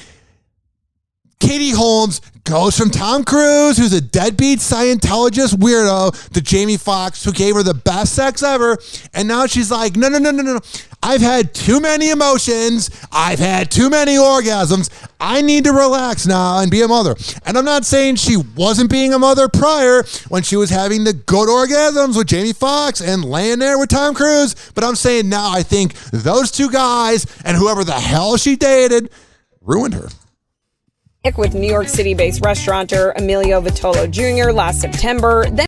Katie Holmes goes from Tom Cruise, who's a deadbeat Scientologist weirdo, to Jamie Foxx, who gave her the best sex ever. And now she's like, no. I've had too many emotions. I've had too many orgasms. I need to relax now and be a mother. And I'm not saying she wasn't being a mother prior when she was having the good orgasms with Jamie Foxx and laying there with Tom Cruise. But I'm saying now I think those two guys and whoever the hell she dated ruined her.
With New York City-based restaurateur Emilio Vitolo Jr. last September. Then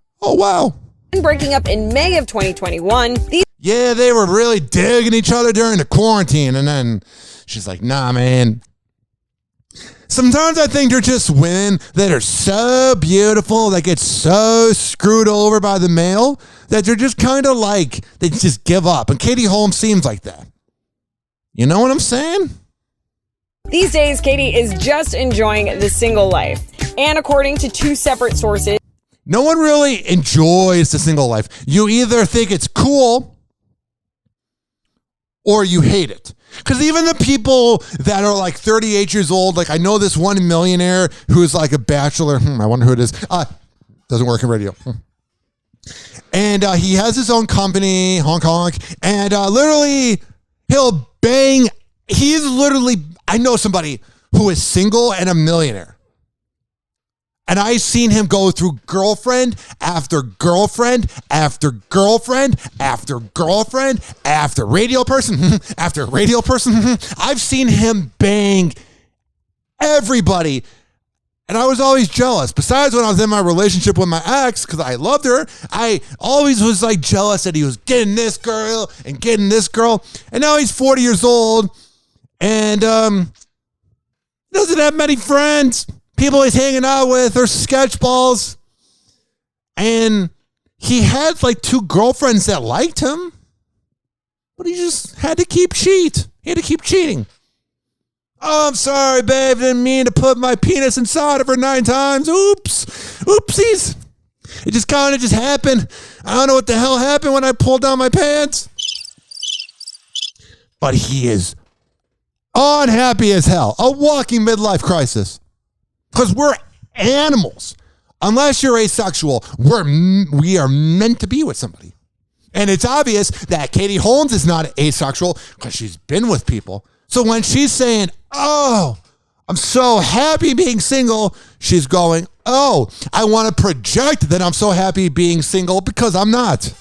breaking up in May of 2021.
Yeah, they were really digging each other during the quarantine. And then she's like, nah, man. Sometimes I think they're just women that are so beautiful, that get so screwed over by the male, that they're just kind of like, they just give up. And Katie Holmes seems like that. You know what I'm saying?
These days, Katie is just enjoying the single life. And according to two separate sources,
no one really enjoys the single life. You either think it's cool or you hate it. Because even the people that are like 38 years old, like I know this one millionaire who's like a bachelor. I wonder who it is. Doesn't work in radio. And he has his own company, honk honk. And literally, he'll bang. He's literally, I know somebody who is single and a millionaire. And I've seen him go through girlfriend after girlfriend after girlfriend after girlfriend after radio person after radio person. I've seen him bang everybody. And I was always jealous. Besides when I was in my relationship with my ex, because I loved her, I always was like jealous that he was getting this girl and getting this girl. And now he's 40 years old and doesn't have many friends. People he's hanging out with are sketch balls. And he had like 2 girlfriends that liked him. But he just had to keep cheat. He had to keep cheating. Oh, I'm sorry, babe. Didn't mean to put my penis inside of her 9 times. Oops. Oopsies. It just kind of just happened. I don't know what the hell happened when I pulled down my pants. But he is unhappy as hell, a walking midlife crisis. Because we're animals. Unless you're asexual, we are meant to be with somebody. And it's obvious that Katie Holmes is not asexual because she's been with people. So when she's saying, oh, I'm so happy being single, she's going, oh, I want to project that I'm so happy being single because I'm not.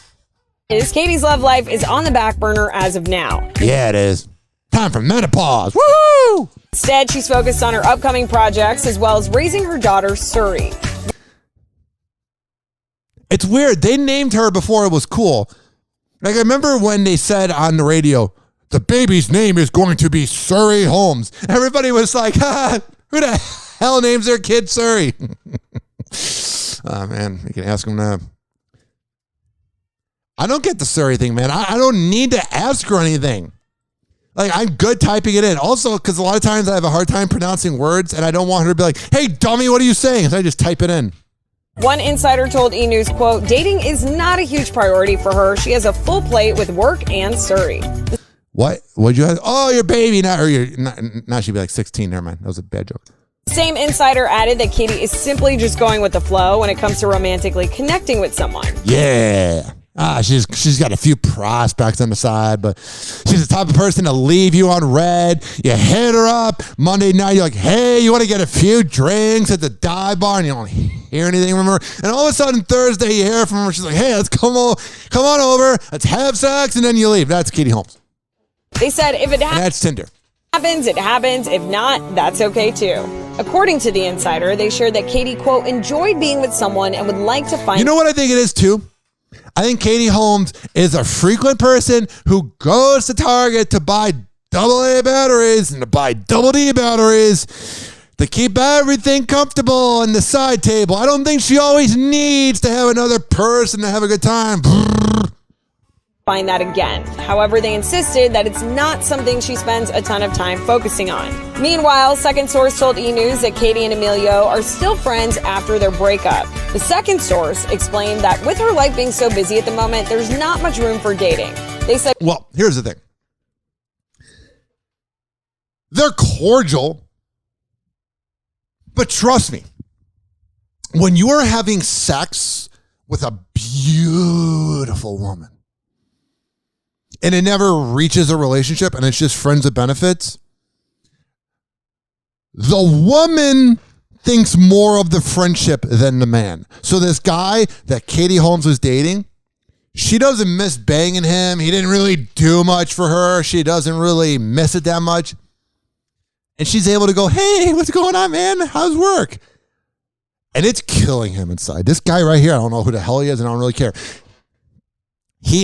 Katie's love life is on the back burner as of now.
Yeah, it is. Time for menopause. Woohoo!
Instead, she's focused on her upcoming projects as well as raising her daughter, Suri.
It's weird. They named her before it was cool. Like, I remember when they said on the radio, the baby's name is going to be Suri Holmes. Everybody was like, who the hell names their kid Suri? Oh, man, you can ask them that. I don't get the Suri thing, man. I don't need to ask her anything. Like, I'm good typing it in. Also, because a lot of times I have a hard time pronouncing words, and I don't want her to be like, hey, dummy, what are you saying? So I just type it in.
One insider told E! News, quote, dating is not a huge priority for her. She has a full plate with work and Suri.
What? What'd you have? Oh, your baby. Now she'd be like 16. Never mind. That was a bad joke.
Same insider added that Katie is simply just going with the flow when it comes to romantically connecting with someone.
Yeah. She's got a few prospects on the side, but she's the type of person to leave you on red. You hit her up Monday night. You're like, hey, you want to get a few drinks at the dive bar? And you don't hear anything from her. And all of a sudden Thursday you hear from her. She's like, hey, let's come on over. Let's have sex. And then you leave. That's Katie Holmes.
They said if it
that's Tinder.
Happens, it happens. If not, that's okay too. According to the insider, they shared that Katie, quote, enjoyed being with someone and would like to find...
You know what I think it is too? I think Katie Holmes is a frequent person who goes to Target to buy AA batteries and to buy double D batteries to keep everything comfortable on the side table. I don't think she always needs to have another person to have a good time.
Find that again. However, they insisted that it's not something she spends a ton of time focusing on. Meanwhile, second source told E! News that Katie and Emilio are still friends after their breakup. The second source explained that with her life being so busy at the moment, there's not much room for dating. They said,
well, here's the thing. They're cordial, but trust me, when you are having sex with a beautiful woman, and it never reaches a relationship and it's just friends with benefits, the woman thinks more of the friendship than the man. So this guy that Katie Holmes was dating, she doesn't miss banging him. He didn't really do much for her. She doesn't really miss it that much. And she's able to go, hey, what's going on, man? How's work? And it's killing him inside. This guy right here, I don't know who the hell he is, and I don't really care.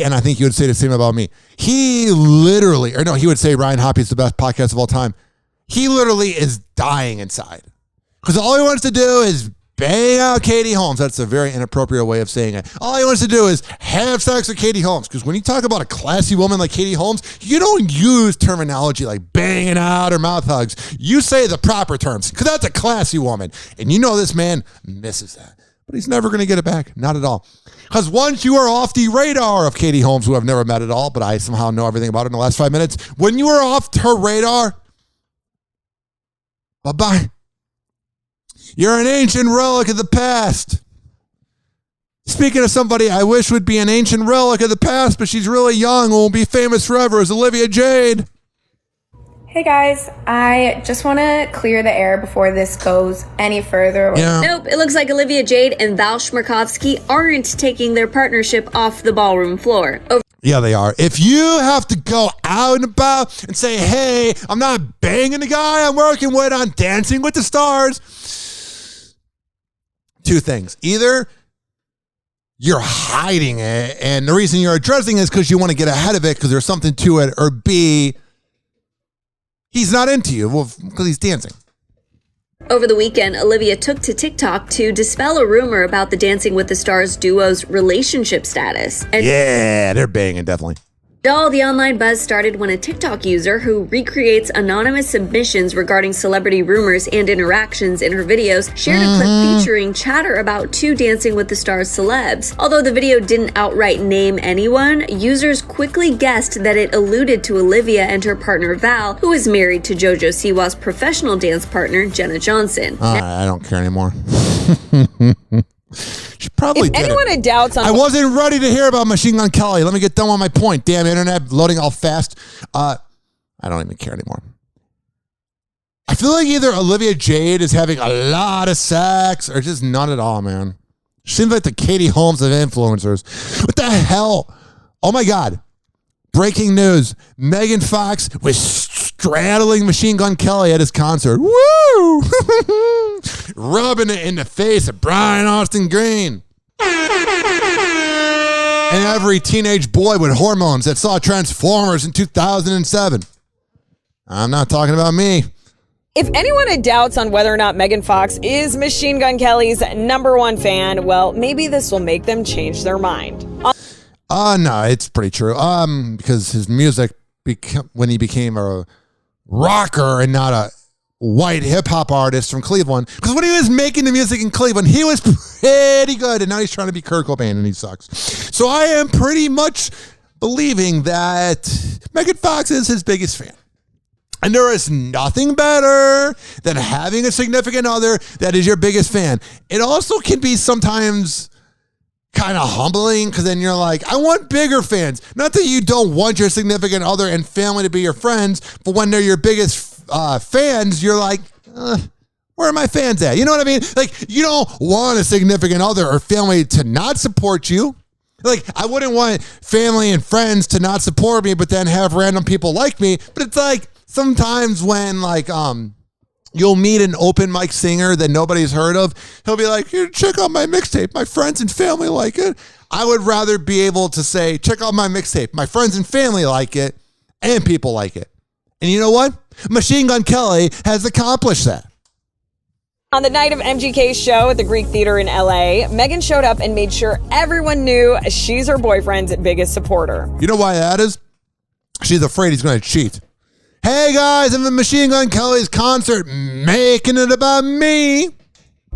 And I think you would say the same about me. He would say Ryan Hoppe is the best podcast of all time. He literally is dying inside. Because all he wants to do is bang out Katie Holmes. That's a very inappropriate way of saying it. All he wants to do is have sex with Katie Holmes. Because when you talk about a classy woman like Katie Holmes, you don't use terminology like banging out or mouth hugs. You say the proper terms. Because that's a classy woman. And you know this man misses that. But he's never going to get it back. Not at all. Because once you are off the radar of Katie Holmes, who I've never met at all, but I somehow know everything about her in the last 5 minutes, when you are off her radar, bye-bye. You're an ancient relic of the past. Speaking of somebody I wish would be an ancient relic of the past, but she's really young and will be famous forever, is Olivia Jade.
Hey guys, I just want to clear the air before this goes any further.
Yeah.
Nope, it looks like Olivia Jade and Val Schmirkovsky aren't taking their partnership off the ballroom floor.
Yeah, they are. If you have to go out and about and say, hey, I'm not banging the guy I'm working with on Dancing with the Stars, two things. Either you're hiding it, and the reason you're addressing it is because you want to get ahead of it because there's something to it, or B, he's not into you because he's dancing.
Over the weekend, Olivia took to TikTok to dispel a rumor about the Dancing with the Stars duo's relationship status.
Yeah, they're banging, definitely.
All the online buzz started when a TikTok user who recreates anonymous submissions regarding celebrity rumors and interactions in her videos shared a clip featuring chatter about 2 Dancing with the Stars celebs. Although the video didn't outright name anyone, users quickly guessed that it alluded to Olivia and her partner Val, who is married to JoJo Siwa's professional dance partner Jenna Johnson.
I don't care anymore. She probably did.
If anyone had doubts on...
I wasn't ready to hear about Machine Gun Kelly. Let me get done with my point. Damn internet loading all fast. I don't even care anymore. I feel like either Olivia Jade is having a lot of sex or just none at all, man. She seems like the Katie Holmes of influencers. What the hell? Oh my God. Breaking news. Megan Fox was straddling Machine Gun Kelly at his concert. Woo! Rubbing it in the face of Brian Austin Green. And every teenage boy with hormones that saw Transformers in 2007. I'm not talking about me.
If anyone had doubts on whether or not Megan Fox is Machine Gun Kelly's #1 fan, well, maybe this will make them change their mind.
No, it's pretty true. Because his music, when he became a rocker and not a white hip-hop artist from Cleveland, because when he was making the music in Cleveland, he was pretty good, and now he's trying to be Kurt Cobain, and he sucks. So I am pretty much believing that Megan Fox is his biggest fan. And there is nothing better than having a significant other that is your biggest fan. It also can be sometimes kind of humbling, because then you're like, I want bigger fans. Not that you don't want your significant other and family to be your friends, but when they're your biggest fans, you're like, where are my fans at? You know what I mean? Like, you don't want a significant other or family to not support you. Like, I wouldn't want family and friends to not support me, but then have random people like me. But it's like, sometimes when, like, you'll meet an open mic singer that nobody's heard of. He'll be like, here, check out my mixtape. My friends and family like it. I would rather be able to say, check out my mixtape. My friends and family like it, and people like it. And you know what? Machine Gun Kelly has accomplished that.
On the night of MGK's show at the Greek Theater in LA, Megan showed up and made sure everyone knew she's her boyfriend's biggest supporter.
You know why that is? She's afraid he's going to cheat. Hey guys, I'm at Machine Gun Kelly's concert, making it about me.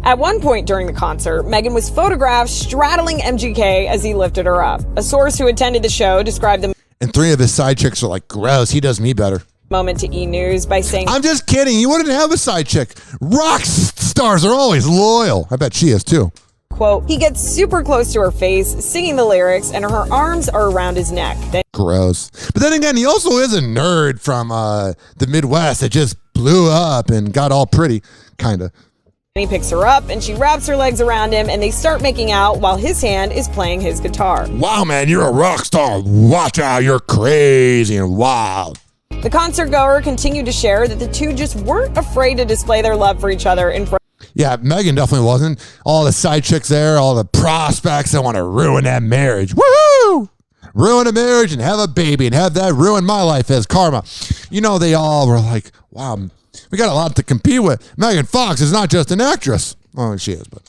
At one point during the concert, Megan was photographed straddling MGK as he lifted her up. A source who attended the show described the
And 3 of his side chicks are like, gross, he does me better.
Moment to E! News by saying,
I'm just kidding, you wouldn't have a side chick. Rock stars are always loyal. I bet she is too.
Quote, he gets super close to her face, singing the lyrics, and her arms are around his neck.
Gross. But then again, he also is a nerd from the Midwest that just blew up and got all pretty, kind of.
He picks her up, and she wraps her legs around him, and they start making out while his hand is playing his guitar.
Wow, man, you're a rock star. Watch out, you're crazy and wild.
The concert goer continued to share that the two just weren't afraid to display their love for each other in front.
Yeah, Megan definitely wasn't. All the side chicks there, all the prospects that want to ruin that marriage. Woo! Ruin a marriage and have a baby and have that ruin my life as karma. You know, they all were like, wow, we got a lot to compete with. Megan Fox is not just an actress. Well, she is, but.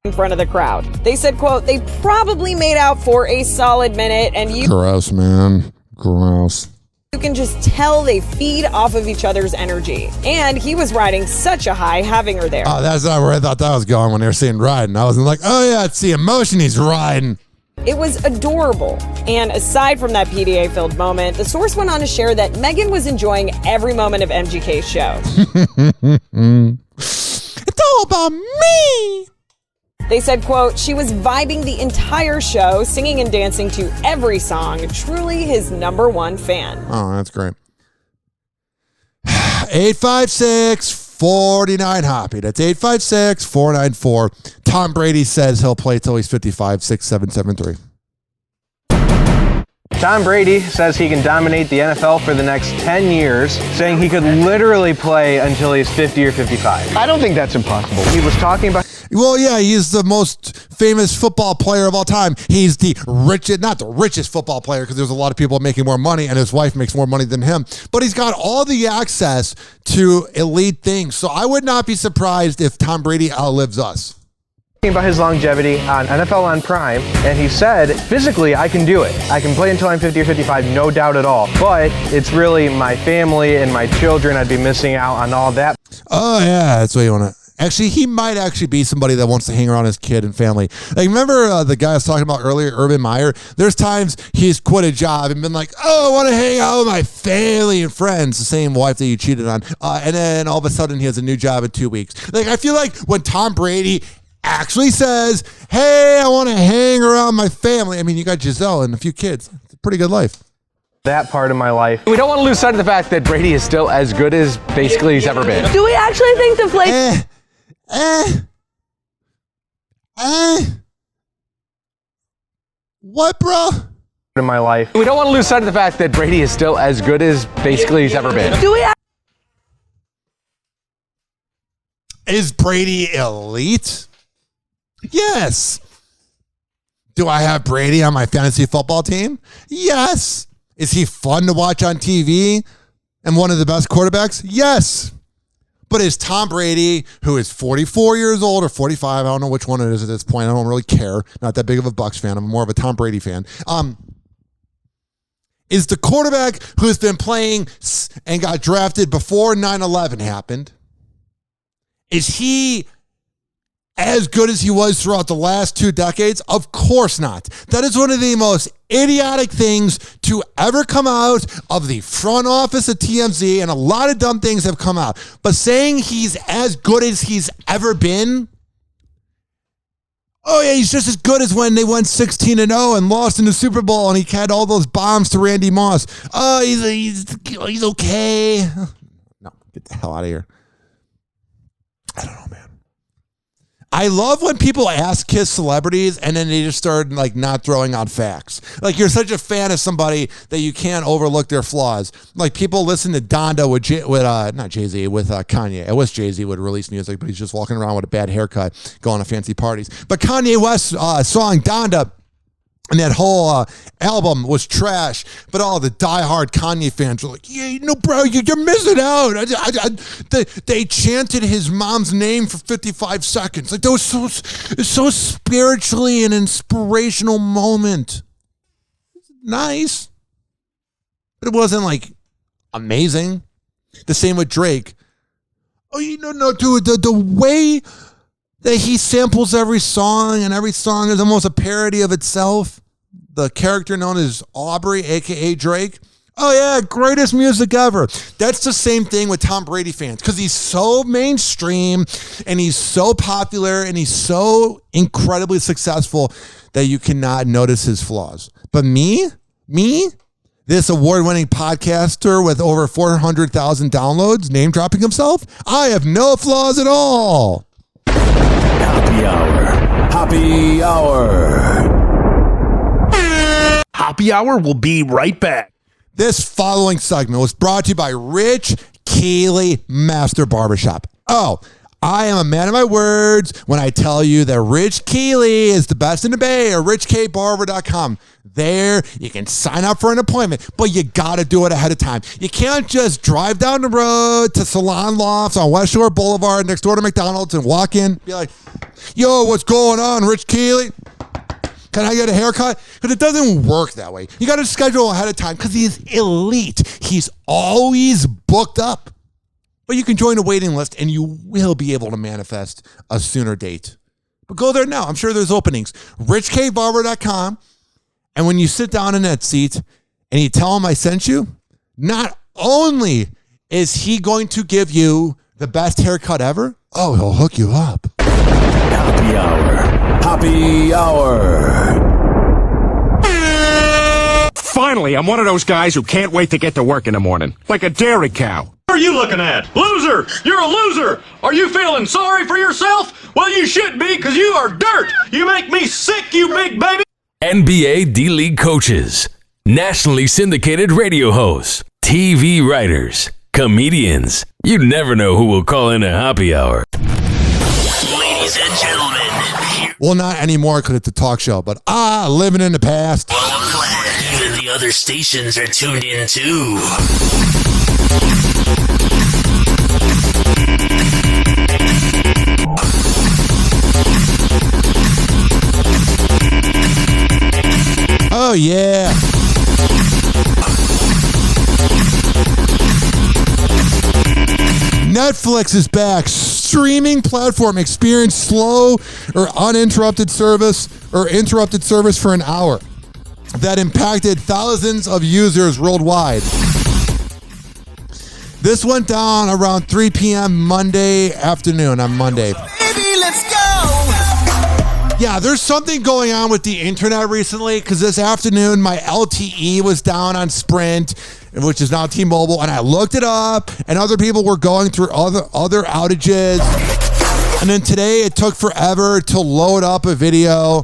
In front of the crowd. They said, quote, they probably made out for a solid minute, and you.
Gross, man. Gross.
You can just tell they feed off of each other's energy. And he was riding such a high having her there.
Oh, that's not where I thought that was going when they were saying riding. I was like, oh yeah, it's the emotion he's riding.
It was adorable. And aside from that PDA-filled moment, the source went on to share that Megan was enjoying every moment of MGK's show.
It's all about me.
They said, quote, she was vibing the entire show, singing and dancing to every song. Truly his #1 fan.
Oh, that's great. 856-49-HOPPY. That's 856-494. Tom Brady says he'll play till he's 55, 6, 7, 7, 3.
Tom Brady says he can dominate the NFL for the next 10 years, saying he could literally play until he's 50 or 55. I don't think that's impossible. He was talking about...
Well, yeah, he's the most famous football player of all time. He's the richest, not the richest football player, because there's a lot of people making more money, and his wife makes more money than him. But he's got all the access to elite things. So I would not be surprised if Tom Brady outlives us.
about his longevity on NFL on Prime, and he said, physically, I can do it. I can play until I'm 50 or 55, no doubt at all. But it's really my family and my children. I'd be missing out on all that.
Oh, yeah, that's what you want to... Actually, he might actually be somebody that wants to hang around his kid and family. Like, remember the guy I was talking about earlier, Urban Meyer? There's times he's quit a job and been like, oh, I want to hang out with my family and friends, the same wife that you cheated on. And then all of a sudden he has a new job in 2 weeks. Like, I feel like when Tom Brady actually says, hey, I want to hang around my family. I mean, you got Giselle and a few kids. It's a pretty good life.
That part of my life.
We don't want to lose sight of the fact that Brady is still as good as basically he's ever been.
Do we actually think the play...
What, bro?
In my life.
We don't want to lose sight of the fact that Brady is still as good as basically he's ever been.
Do we...
Is Brady elite? Yes. Do I have Brady on my fantasy football team? Yes. Is he fun to watch on TV and one of the best quarterbacks? Yes. But is Tom Brady, who is 44 years old or 45, I don't know which one it is at this point. I don't really care. Not that big of a Bucs fan. I'm more of a Tom Brady fan. Is the quarterback who's been playing and got drafted before 9/11 happened, is he as good as he was throughout the last 2 decades? Of course not. That is one of the most idiotic things to ever come out of the front office of TMZ, and a lot of dumb things have come out. But saying he's as good as he's ever been, oh yeah, he's just as good as when they went 16-0 and lost in the Super Bowl and he had all those bombs to Randy Moss. Oh, he's okay. No, get the hell out of here. I don't know, man. I love when people ask kiss celebrities and then they just start like not throwing out facts. Like you're such a fan of somebody that you can't overlook their flaws. Like people listen to Donda not Jay-Z, with Kanye. I wish Jay-Z would release music, but he's just walking around with a bad haircut, going to fancy parties. But Kanye West's song Donda, and that whole album was trash, but all the diehard Kanye fans were like, yeah, no, bro, you're missing out. They chanted his mom's name for 55 seconds. Like, that was so spiritually an inspirational moment. Nice. But it wasn't, like, amazing. The same with Drake. Oh, no, dude, the way that he samples every song, and every song is almost a parody of itself. The character known as Aubrey, a.k.a. Drake. Oh, yeah, greatest music ever. That's the same thing with Tom Brady fans, because he's so mainstream, and he's so popular, and he's so incredibly successful that you cannot notice his flaws. But me, this award-winning podcaster with over 400,000 downloads, name-dropping himself, I have no flaws at all.
Hoppe Hour. Hoppe Hour.
Hoppe Hour will be right back.
This following segment was brought to you by Rich Keeley Master Barbershop. Oh, I am a man of my words when I tell you that Rich Keeley is the best in the Bay, or richkbarber.com. There, you can sign up for an appointment, but you got to do it ahead of time. You can't just drive down the road to Salon Lofts on West Shore Boulevard next door to McDonald's and walk in, be like, yo, what's going on, Rich Keeley? Can I get a haircut? Because it doesn't work that way. You got to schedule ahead of time because he's elite. He's always booked up. But you can join a waiting list and you will be able to manifest a sooner date. But go there now. I'm sure there's openings. richkbarber.com. And when you sit down in that seat and you tell him I sent you, not only is he going to give you the best haircut ever, oh, he'll hook you up.
Hoppe Hour. Hoppe Hour.
Finally, I'm one of those guys who can't wait to get to work in the morning. Like a dairy cow.
What are you looking at? Loser! You're a loser! Are you feeling sorry for yourself? Well, you should be, because you are dirt! You make me sick, you big baby!
NBA D-League coaches, nationally syndicated radio hosts, TV writers, comedians. You never know who will call in a Hoppe Hour.
Ladies and gentlemen.
Well, not anymore because it's a talk show, but living in the past.
Even the other stations are tuned in too.
Oh, yeah. Netflix is back. Streaming platform experienced slow or uninterrupted service or interrupted service for an hour that impacted thousands of users worldwide. This went down around 3 p.m. Monday afternoon on Monday.
Baby, let's go!
Yeah, there's something going on with the internet recently because this afternoon my LTE was down on Sprint, which is now T-Mobile, and I looked it up, and other people were going through other outages. And then today it took forever to load up a video.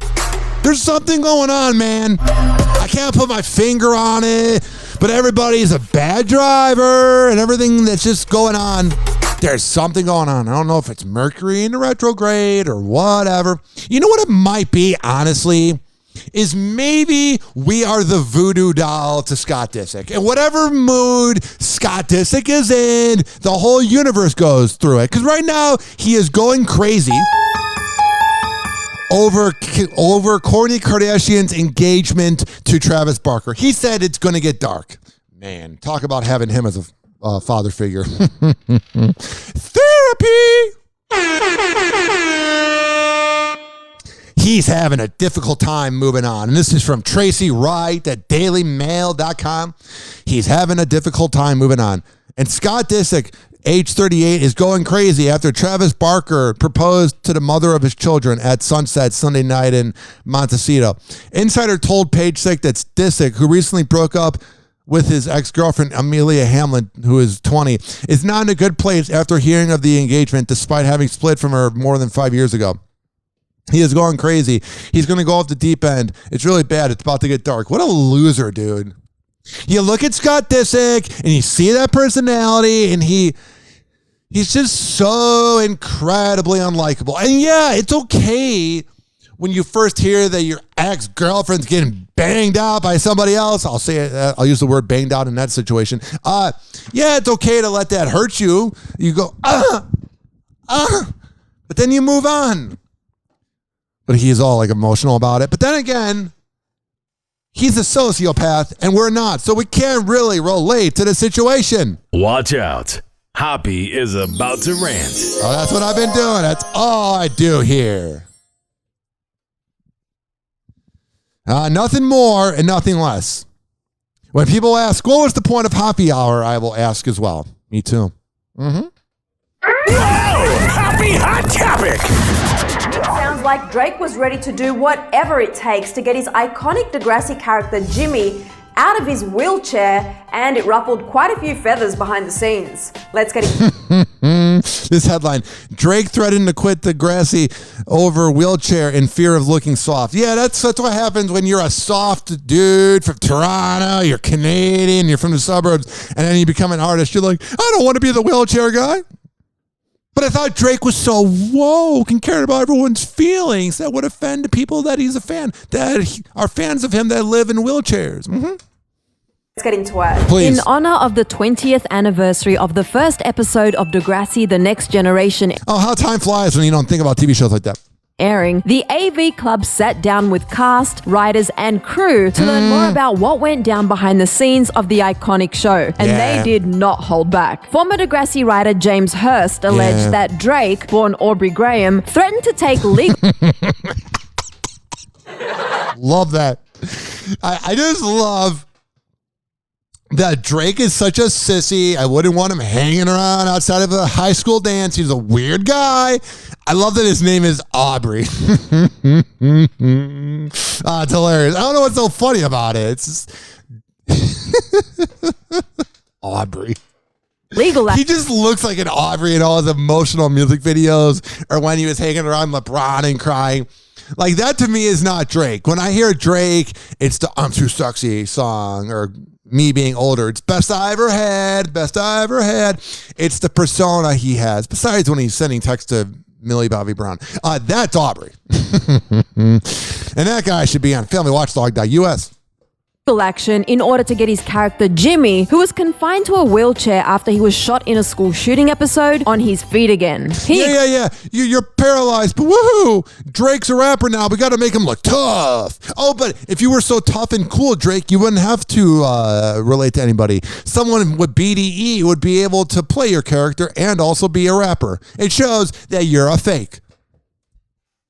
There's something going on, man. I can't put my finger on it, but everybody's a bad driver and everything that's just going on. There's something going on. I don't know if it's Mercury in the retrograde or whatever. You know what it might be, honestly, is maybe we are the voodoo doll to Scott Disick. And whatever mood Scott Disick is in, the whole universe goes through it. Because right now, he is going crazy over Kourtney Kardashian's engagement to Travis Barker. He said it's going to get dark. Man, talk about having him as a father figure. Therapy! He's having a difficult time moving on. And this is from Tracy Wright at dailymail.com. He's having a difficult time moving on. And Scott Disick, age 38, is going crazy after Travis Barker proposed to the mother of his children at Sunset Sunday night in Montecito. Insider told Page Six that Disick, who recently broke up with his ex-girlfriend, Amelia Hamlin, who is 20, is not in a good place after hearing of the engagement despite having split from her more than 5 years ago. He is going crazy. He's going to go off the deep end. It's really bad. It's about to get dark. What a loser, dude. You look at Scott Disick and you see that personality and he's just so incredibly unlikable. And yeah, it's okay when you first hear that your ex-girlfriend's getting banged out by somebody else. I'll say it. I'll use the word banged out in that situation. Yeah, it's okay to let that hurt you. You go, but then you move on. But he's all like emotional about it. But then again, he's a sociopath and we're not. So we can't really relate to the situation.
Watch out. Hoppe is about to rant.
Oh, that's what I've been doing. That's all I do here. Nothing more and nothing less. When people ask, what was the point of Hoppe Hour? I will ask as well. Me too. Mm-hmm.
Whoa! Hoppe Hot Topic!
It sounds like Drake was ready to do whatever it takes to get his iconic Degrassi character Jimmy out of his wheelchair, and it ruffled quite a few feathers behind the scenes. Let's get it.
This headline, Drake threatened to quit Degrassi over wheelchair in fear of looking soft. Yeah, that's what happens when you're a soft dude from Toronto, you're Canadian, you're from the suburbs, and then you become an artist. You're like, I don't want to be the wheelchair guy. But I thought Drake was so woke and cared about everyone's feelings that would offend the people that he's a fan, that are fans of him that live in wheelchairs. Mm-hmm.
Let's get into it.
Please.
In honor of the 20th anniversary of the first episode of Degrassi, The Next Generation
Oh, how time flies when you don't think about TV shows like that.
airing, the AV Club sat down with cast, writers, and crew to learn more about what went down behind the scenes of the iconic show. And they did not hold back. Former Degrassi writer James Hurst alleged that Drake, born Aubrey Graham, threatened to take legal...
Love that. I just love that Drake is such a sissy. I wouldn't want him hanging around outside of a high school dance. He's a weird guy. I love that his name is Aubrey. It's hilarious. I don't know what's so funny about it. It's just Aubrey.
Legal.
He just looks like an Aubrey in all his emotional music videos or when he was hanging around LeBron and crying. Like, that to me is not Drake. When I hear Drake, it's the I'm Too Sexy song or me being older. It's best I ever had, best I ever had. It's the persona he has. Besides when he's sending text to Millie Bobby Brown. That's Aubrey. And that guy should be on Family Watchdog.us.
action in order to get his character Jimmy, who was confined to a wheelchair after he was shot in a school shooting episode, on his feet again.
Yeah. You're paralyzed, but woohoo! Drake's a rapper now. We got to make him look tough. Oh, but if you were so tough and cool, Drake, you wouldn't have to relate to anybody. Someone with BDE would be able to play your character and also be a rapper. It shows that you're a fake.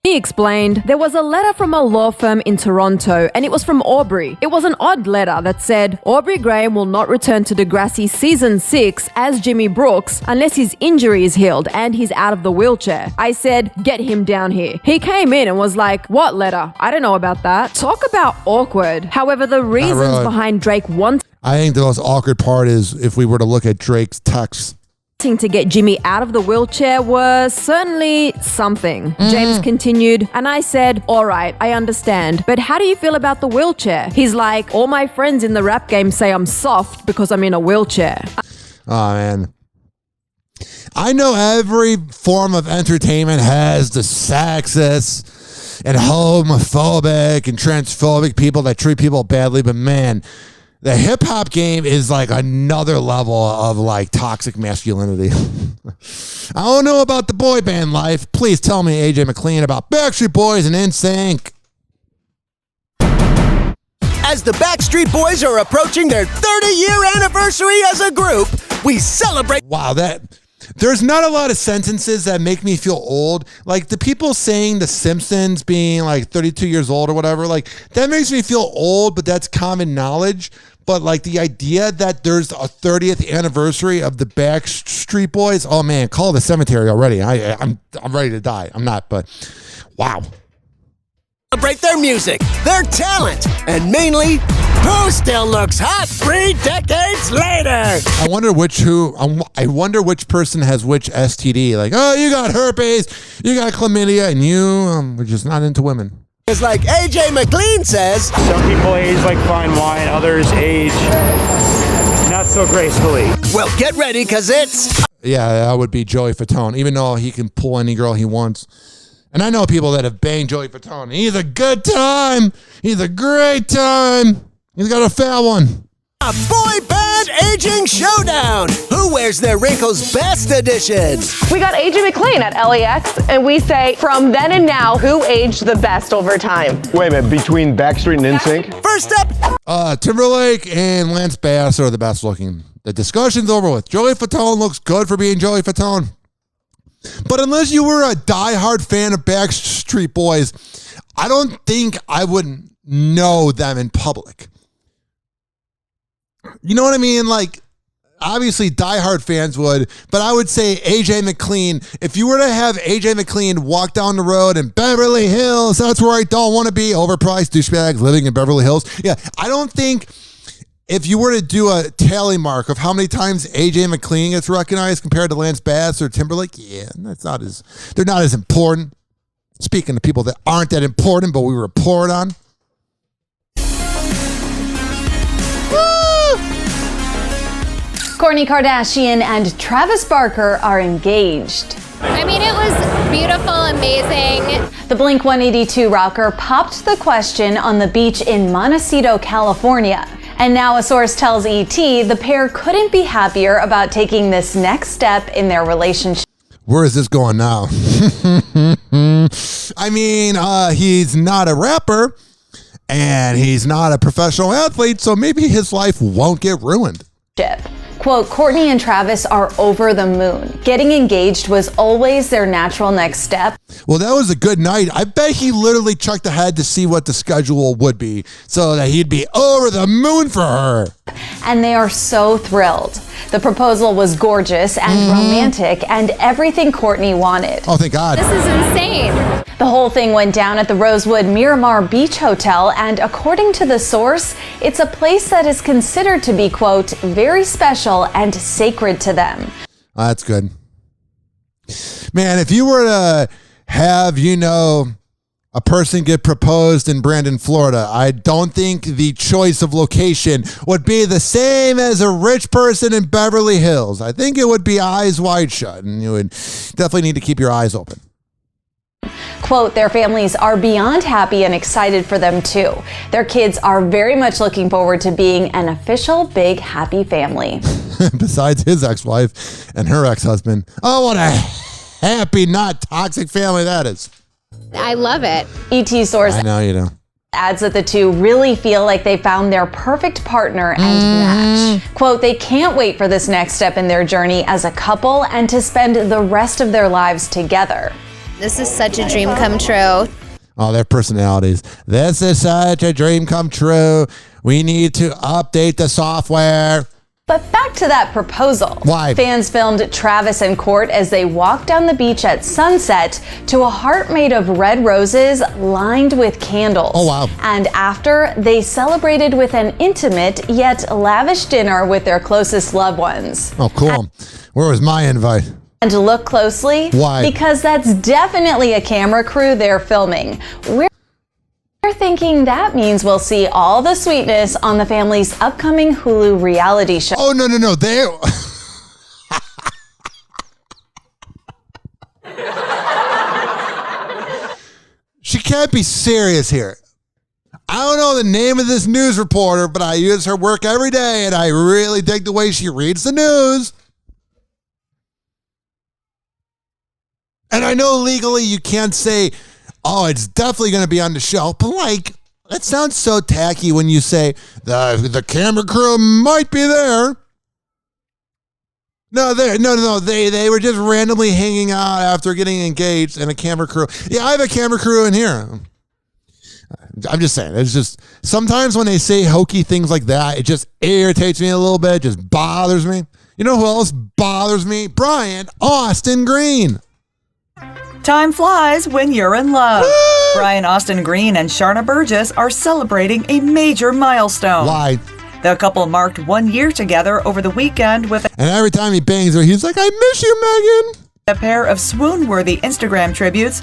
He explained, there was a letter from a law firm in Toronto, and it was from Aubrey. It was an odd letter that said, Aubrey Graham will not return to Degrassi Season 6 as Jimmy Brooks unless his injury is healed and he's out of the wheelchair. I said, get him down here. He came in and was like, what letter? I don't know about that. Talk about awkward. However, the reasons behind Drake wanting
I think the most awkward part is if we were to look at Drake's texts.
To get Jimmy out of the wheelchair was certainly something. James continued, and I said, all right, I understand, but how do you feel about the wheelchair? He's like, all my friends in the rap game say I'm soft because I'm in a wheelchair.
Oh, man. I know every form of entertainment has the sexist and homophobic and transphobic people that treat people badly, but man, the hip hop game is like another level of like toxic masculinity. I don't know about the boy band life. Please tell me, AJ McLean, about Backstreet Boys and NSYNC.
As the Backstreet Boys are approaching their 30-year anniversary as a group, we celebrate.
Wow, there's not a lot of sentences that make me feel old. Like the people saying The Simpsons being like 32 years old or whatever, like that makes me feel old, but that's common knowledge. But like the idea that there's a 30th anniversary of the Backstreet Boys, oh man, call the cemetery already. I'm ready to die. I'm not, but wow.
Celebrate their music, their talent, and mainly, who still looks hot 3 decades later?
I wonder which person has which STD. Like, oh, you got herpes, you got chlamydia, and you we're just not into women.
It's like AJ McLean says.
Some people age like fine wine, others age not so gracefully.
Well, get ready, because it's...
Yeah, that would be Joey Fatone, even though he can pull any girl he wants. And I know people that have banged Joey Fatone. He's a good time. He's a great time. He's got a fat one.
A boy band aging showdown. Who wears their wrinkles best edition?
We got AJ McLean at LAX, and we say, from then and now, who aged the best over time?
Wait a minute, between Backstreet and NSYNC?
First up,
Timberlake and Lance Bass are the best looking. The discussion's over with. Joey Fatone looks good for being Joey Fatone. But unless you were a diehard fan of Backstreet Boys, I don't think I would know them in public. You know what I mean? Like, obviously diehard fans would, but I would say AJ McLean. If you were to have AJ McLean walk down the road in Beverly Hills, that's where I don't want to be, overpriced douchebags living in Beverly Hills. Yeah, I don't think if you were to do a tally mark of how many times AJ McLean gets recognized compared to Lance Bass or Timberlake, yeah, they're not as important. Speaking of people that aren't that important, but we report on.
Kourtney Kardashian and Travis Barker are engaged.
I mean, it was beautiful, amazing.
The Blink-182 rocker popped the question on the beach in Montecito, California. And now a source tells ET the pair couldn't be happier about taking this next step in their relationship.
Where is this going now? I mean, he's not a rapper and he's not a professional athlete, so maybe his life won't get ruined.
Quote, Kourtney and Travis are over the moon. Getting engaged was always their natural next step.
Well, that was a good night. I bet he literally checked ahead to see what the schedule would be so that he'd be over the moon for her.
And they are so thrilled. The proposal was gorgeous and romantic and everything Kourtney wanted.
Oh, thank God.
This is insane. The whole thing went down at the Rosewood Miramar Beach Hotel, and according to the source, it's a place that is considered to be, quote, very special and sacred to them.
Oh, that's good. Man, if you were to have, a person get proposed in Brandon, Florida, I don't think the choice of location would be the same as a rich person in Beverly Hills. I think it would be eyes wide shut, and you would definitely need to keep your eyes open.
Quote, their families are beyond happy and excited for them too. Their kids are very much looking forward to being an official big happy family.
Besides his ex-wife and her ex-husband. Oh, what a happy, not toxic family that is.
I love it.
ET source
I know you do.
Adds that the two really feel like they found their perfect partner and match. Quote, they can't wait for this next step in their journey as a couple and to spend the rest of their lives together.
This is such a dream come true.
Oh, their personalities. This is such a dream come true. We need to update the software.
But back to that proposal.
Why?
Fans filmed Travis and Court as they walked down the beach at sunset to a heart made of red roses lined with candles.
Oh, wow.
And after, they celebrated with an intimate yet lavish dinner with their closest loved ones.
Oh, cool. Where was my invite?
And to look closely.
Why?
Because that's definitely a camera crew they're filming. We're thinking that means we'll see all the sweetness on the family's upcoming Hulu reality show.
Oh, no. She can't be serious here. I don't know the name of this news reporter, but I use her work every day, and I really dig the way she reads the news. And I know legally you can't say, oh, it's definitely going to be on the show. But like, that sounds so tacky when you say the camera crew might be there. No, they were just randomly hanging out after getting engaged, and a camera crew. Yeah, I have a camera crew in here. I'm just saying, it's just sometimes when they say hokey things like that, it just irritates me a little bit. It just bothers me. You know who else bothers me? Brian Austin Green.
Time flies when you're in love. Brian Austin Green and Sharna Burgess are celebrating a major milestone.
Why?
The couple marked 1 year together over the weekend with
and every time he bangs her, he's like, I miss you, Megan.
A pair of swoon-worthy Instagram tributes.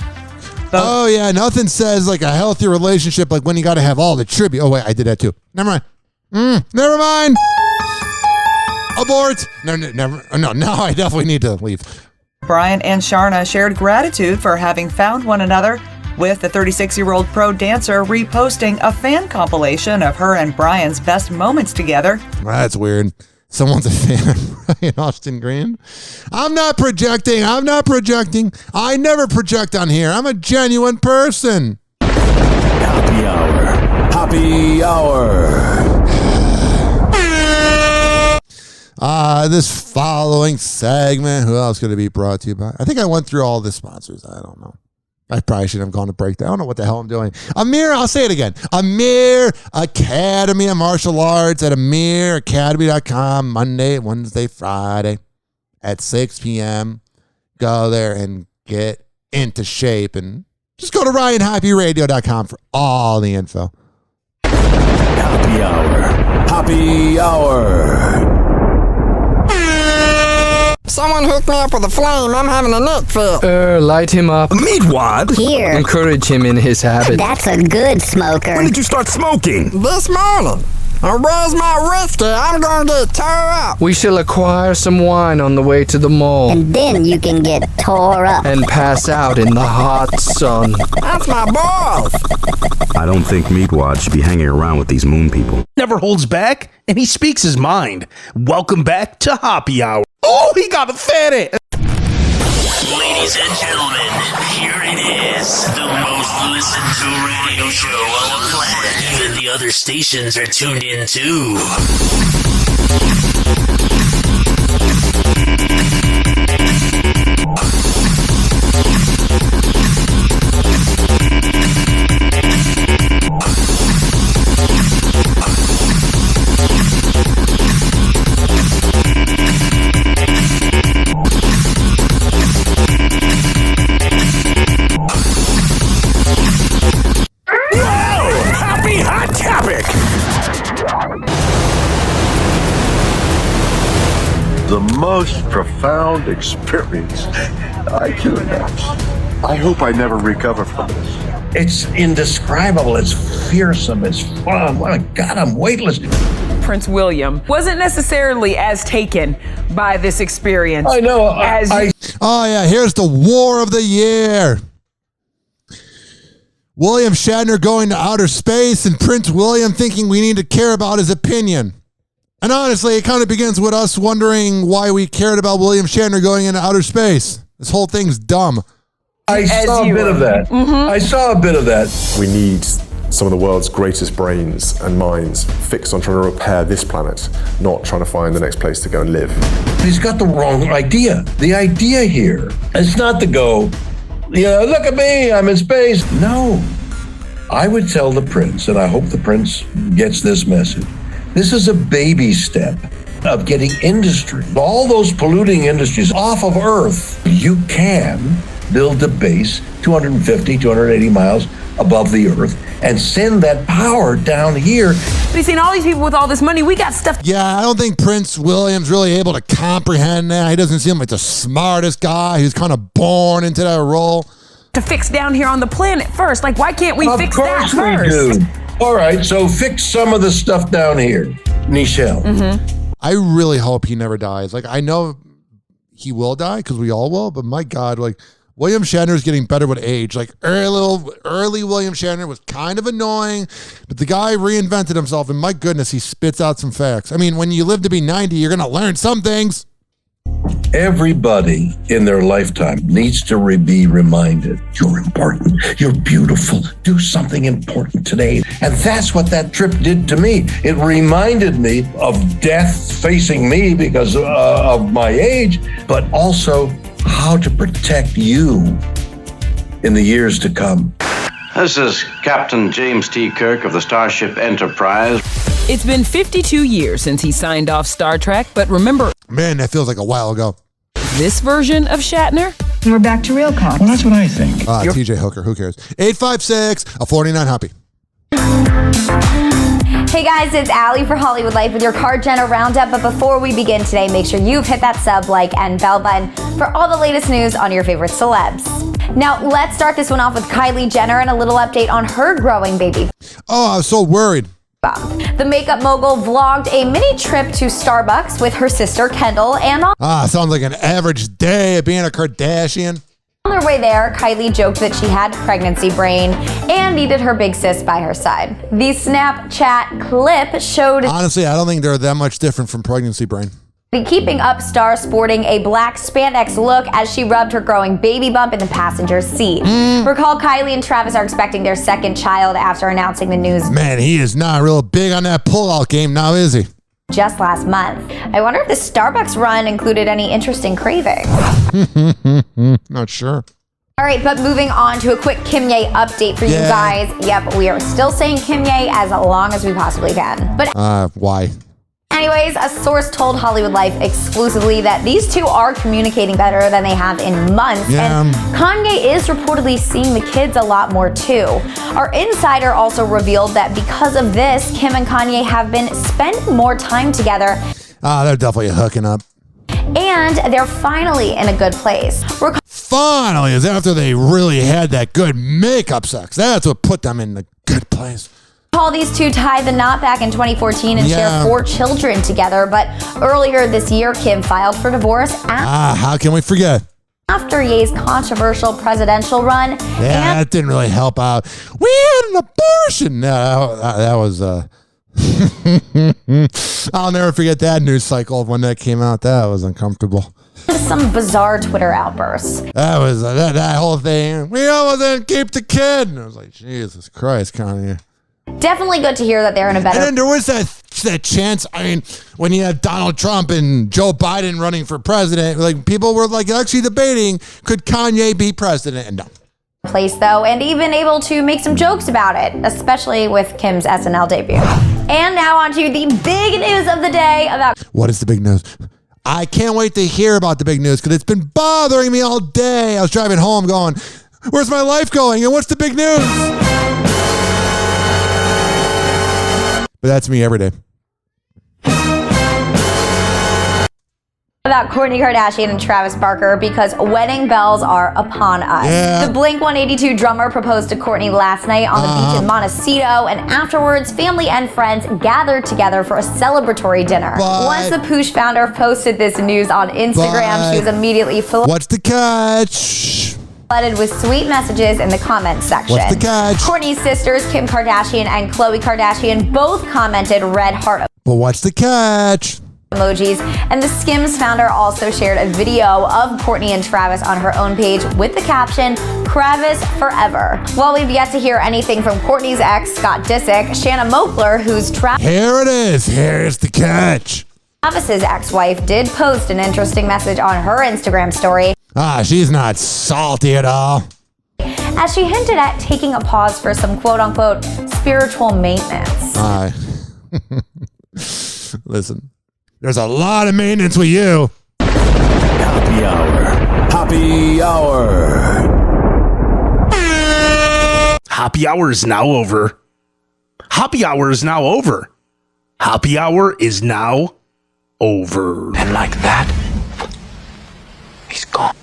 Oh, yeah, nothing says like a healthy relationship like when you got to have all the tribute. Oh, wait, I did that too. Never mind. Never mind. Abort. No, now I definitely need to leave.
Brian and Sharna shared gratitude for having found one another, with the 36-year-old pro dancer reposting a fan compilation of her and Brian's best moments together.
That's weird. Someone's a fan of Brian Austin Green. I'm not projecting. I never project on here. I'm a genuine person.
Hoppe Hour.
This following segment, who else could it be brought to you by? I think I went through all the sponsors. I don't know. I probably shouldn't have gone to break down. I don't know what the hell I'm doing. I'll say it again. Amir Academy of Martial Arts at amiracademy.com, Monday, Wednesday, Friday at 6 p.m. Go there and get into shape. And just go to RyanHappyRadio.com for all the info.
Hoppe Hour.
Someone hook me up with a flame. I'm having a neck fit.
Light him up.
Meat what?
Here. Encourage him in his habit.
That's a good smoker. When did you start smoking? This morning. Where's my whiskey? I'm gonna get tore up.
We shall acquire some wine on the way to the mall.
And then you can get tore up.
And pass out in the hot sun.
That's my boss.
I don't think Meatwad should be hanging around with these moon people.
Never holds back, and he speaks his mind. Welcome back to Hoppe Hour. Oh, he got offended.
Ladies and gentlemen, here it is. The most listened to radio show on the planet. Even the other stations are tuned in too.
The most profound experience I can imagine. I hope I never recover from this.
It's indescribable. It's fearsome. It's fun. My God, I'm weightless.
Prince William wasn't necessarily as taken by this experience.
I know.
Oh, yeah, here's the war of the year. William Shatner going to outer space and Prince William thinking we need to care about his opinion. And honestly, it kind of begins with us wondering why we cared about William Shatner going into outer space. This whole thing's dumb.
I saw a bit of that. I saw a bit of that.
We need some of the world's greatest brains and minds fixed on trying to repair this planet, not trying to find the next place to go and live.
He's got the wrong idea. The idea here is not to go, look at me, I'm in space. No. I would tell the prince, and I hope the prince gets this message, this is a baby step of getting industry, all those polluting industries off of Earth. You can build a base 250, 280 miles above the Earth and send that power down here.
But you've seen all these people with all this money. We got stuff.
Yeah, I don't think Prince William's really able to comprehend that. He doesn't seem like the smartest guy. He's kind of born into that role.
To fix down here on the planet first. Like, why can't we fix that first?
Of course we do. All right, so fix some of the stuff down here, Nichelle.
I really hope he never dies. Like, I know he will die because we all will, but my God, like, William Shatner is getting better with age. Like, early William Shatner was kind of annoying, but the guy reinvented himself, and my goodness, he spits out some facts. I mean, when you live to be 90, you're going to learn some things.
Everybody in their lifetime needs to be reminded, you're important, you're beautiful, do something important today. And that's what that trip did to me. It reminded me of death facing me because of my age, but also how to protect you in the years to come.
This is Captain James T. Kirk of the Starship Enterprise.
It's been 52 years since he signed off Star Trek, but remember...
Man, that feels like a while ago.
This version of Shatner?
We're back to real cops.
Well, that's what I think.
TJ Hooker, who cares? 856-49 Hoppy.
Hey guys, it's Allie for Hollywood Life with your Car Jenna Roundup. But before we begin today, make sure you've hit that sub, like, and bell button for all the latest news on your favorite celebs. Now, let's start this one off with Kylie Jenner and a little update on her growing baby.
Oh, I was so worried.
The makeup mogul vlogged a mini trip to Starbucks with her sister Kendall, and
sounds like an average day of being a Kardashian.
on their way there, Kylie joked that she had pregnancy brain and needed her big sis by her side. The Snapchat clip showed...
Honestly, I don't think they're that much different from pregnancy brain.
The Keeping Up star sporting a black spandex look as she rubbed her growing baby bump in the passenger seat. Recall Kylie and Travis are expecting their second child after announcing the news.
Man, he is not real big on that pull-out game now, is he?
Just last month. I wonder if the Starbucks run included any interesting cravings.
Not sure.
All right, but moving on to a quick Kim Ye update for you guys. Yep, we are still saying Kim Ye as long as we possibly can. But
why?
Anyways, a source told Hollywood Life exclusively that these two are communicating better than they have in months.
Yeah.
And Kanye is reportedly seeing the kids a lot more too. Our insider also revealed that because of this, Kim and Kanye have been spending more time together.
They're definitely hooking up.
And they're finally in a good place.
Finally, is after they really had that good makeup sex. That's what put them in the good place.
All these two tied the knot back in 2014 and share 4 children together. But earlier this year, Kim filed for divorce
how can we forget?
after Ye's controversial presidential run.
Yeah, that didn't really help out. We had an abortion. No, that was... I'll never forget that news cycle when that came out. That was uncomfortable.
Some bizarre Twitter outbursts.
That was that whole thing. We almost didn't keep the kid. And I was like, Jesus Christ, Kanye.
Definitely good to hear that they're in a better...
And then there was that chance, I mean, when you have Donald Trump and Joe Biden running for president, like people were like actually debating, could Kanye be president? And no.
Place though, and even able to make some jokes about it, especially with Kim's SNL debut. And now on to the big news of the day about...
What is the big news? I can't wait to hear about the big news because it's been bothering me all day. I was driving home going, where's my life going? And what's the big news? But that's me every day.
About Kourtney Kardashian and Travis Barker because wedding bells are upon us.
Yeah.
The Blink-182 drummer proposed to Kourtney last night on the beach in Montecito, and afterwards, family and friends gathered together for a celebratory dinner. Once the Poosh founder posted this news on Instagram, she was immediately full.
What's the catch?
flooded with sweet messages in the comments section.
What's the catch?
Kourtney's sisters, Kim Kardashian and Khloe Kardashian, both commented red heart
Well, what's the catch?
emojis, and the Skims founder also shared a video of Kourtney and Travis on her own page with the caption, "Kravis forever." While we've yet to hear anything from Kourtney's ex, Scott Disick, Shanna Moakler, who's
Here it is. Here's the catch.
Travis's ex-wife, did post an interesting message on her Instagram story.
She's not salty at all.
As she hinted at taking a pause for some quote-unquote spiritual maintenance.
Listen, there's a lot of maintenance with you.
Hoppe Hour. Hoppe Hour.
Hoppe Hour is now over. Hoppe Hour is now over. Hoppe Hour is now over.
And like that, he's gone.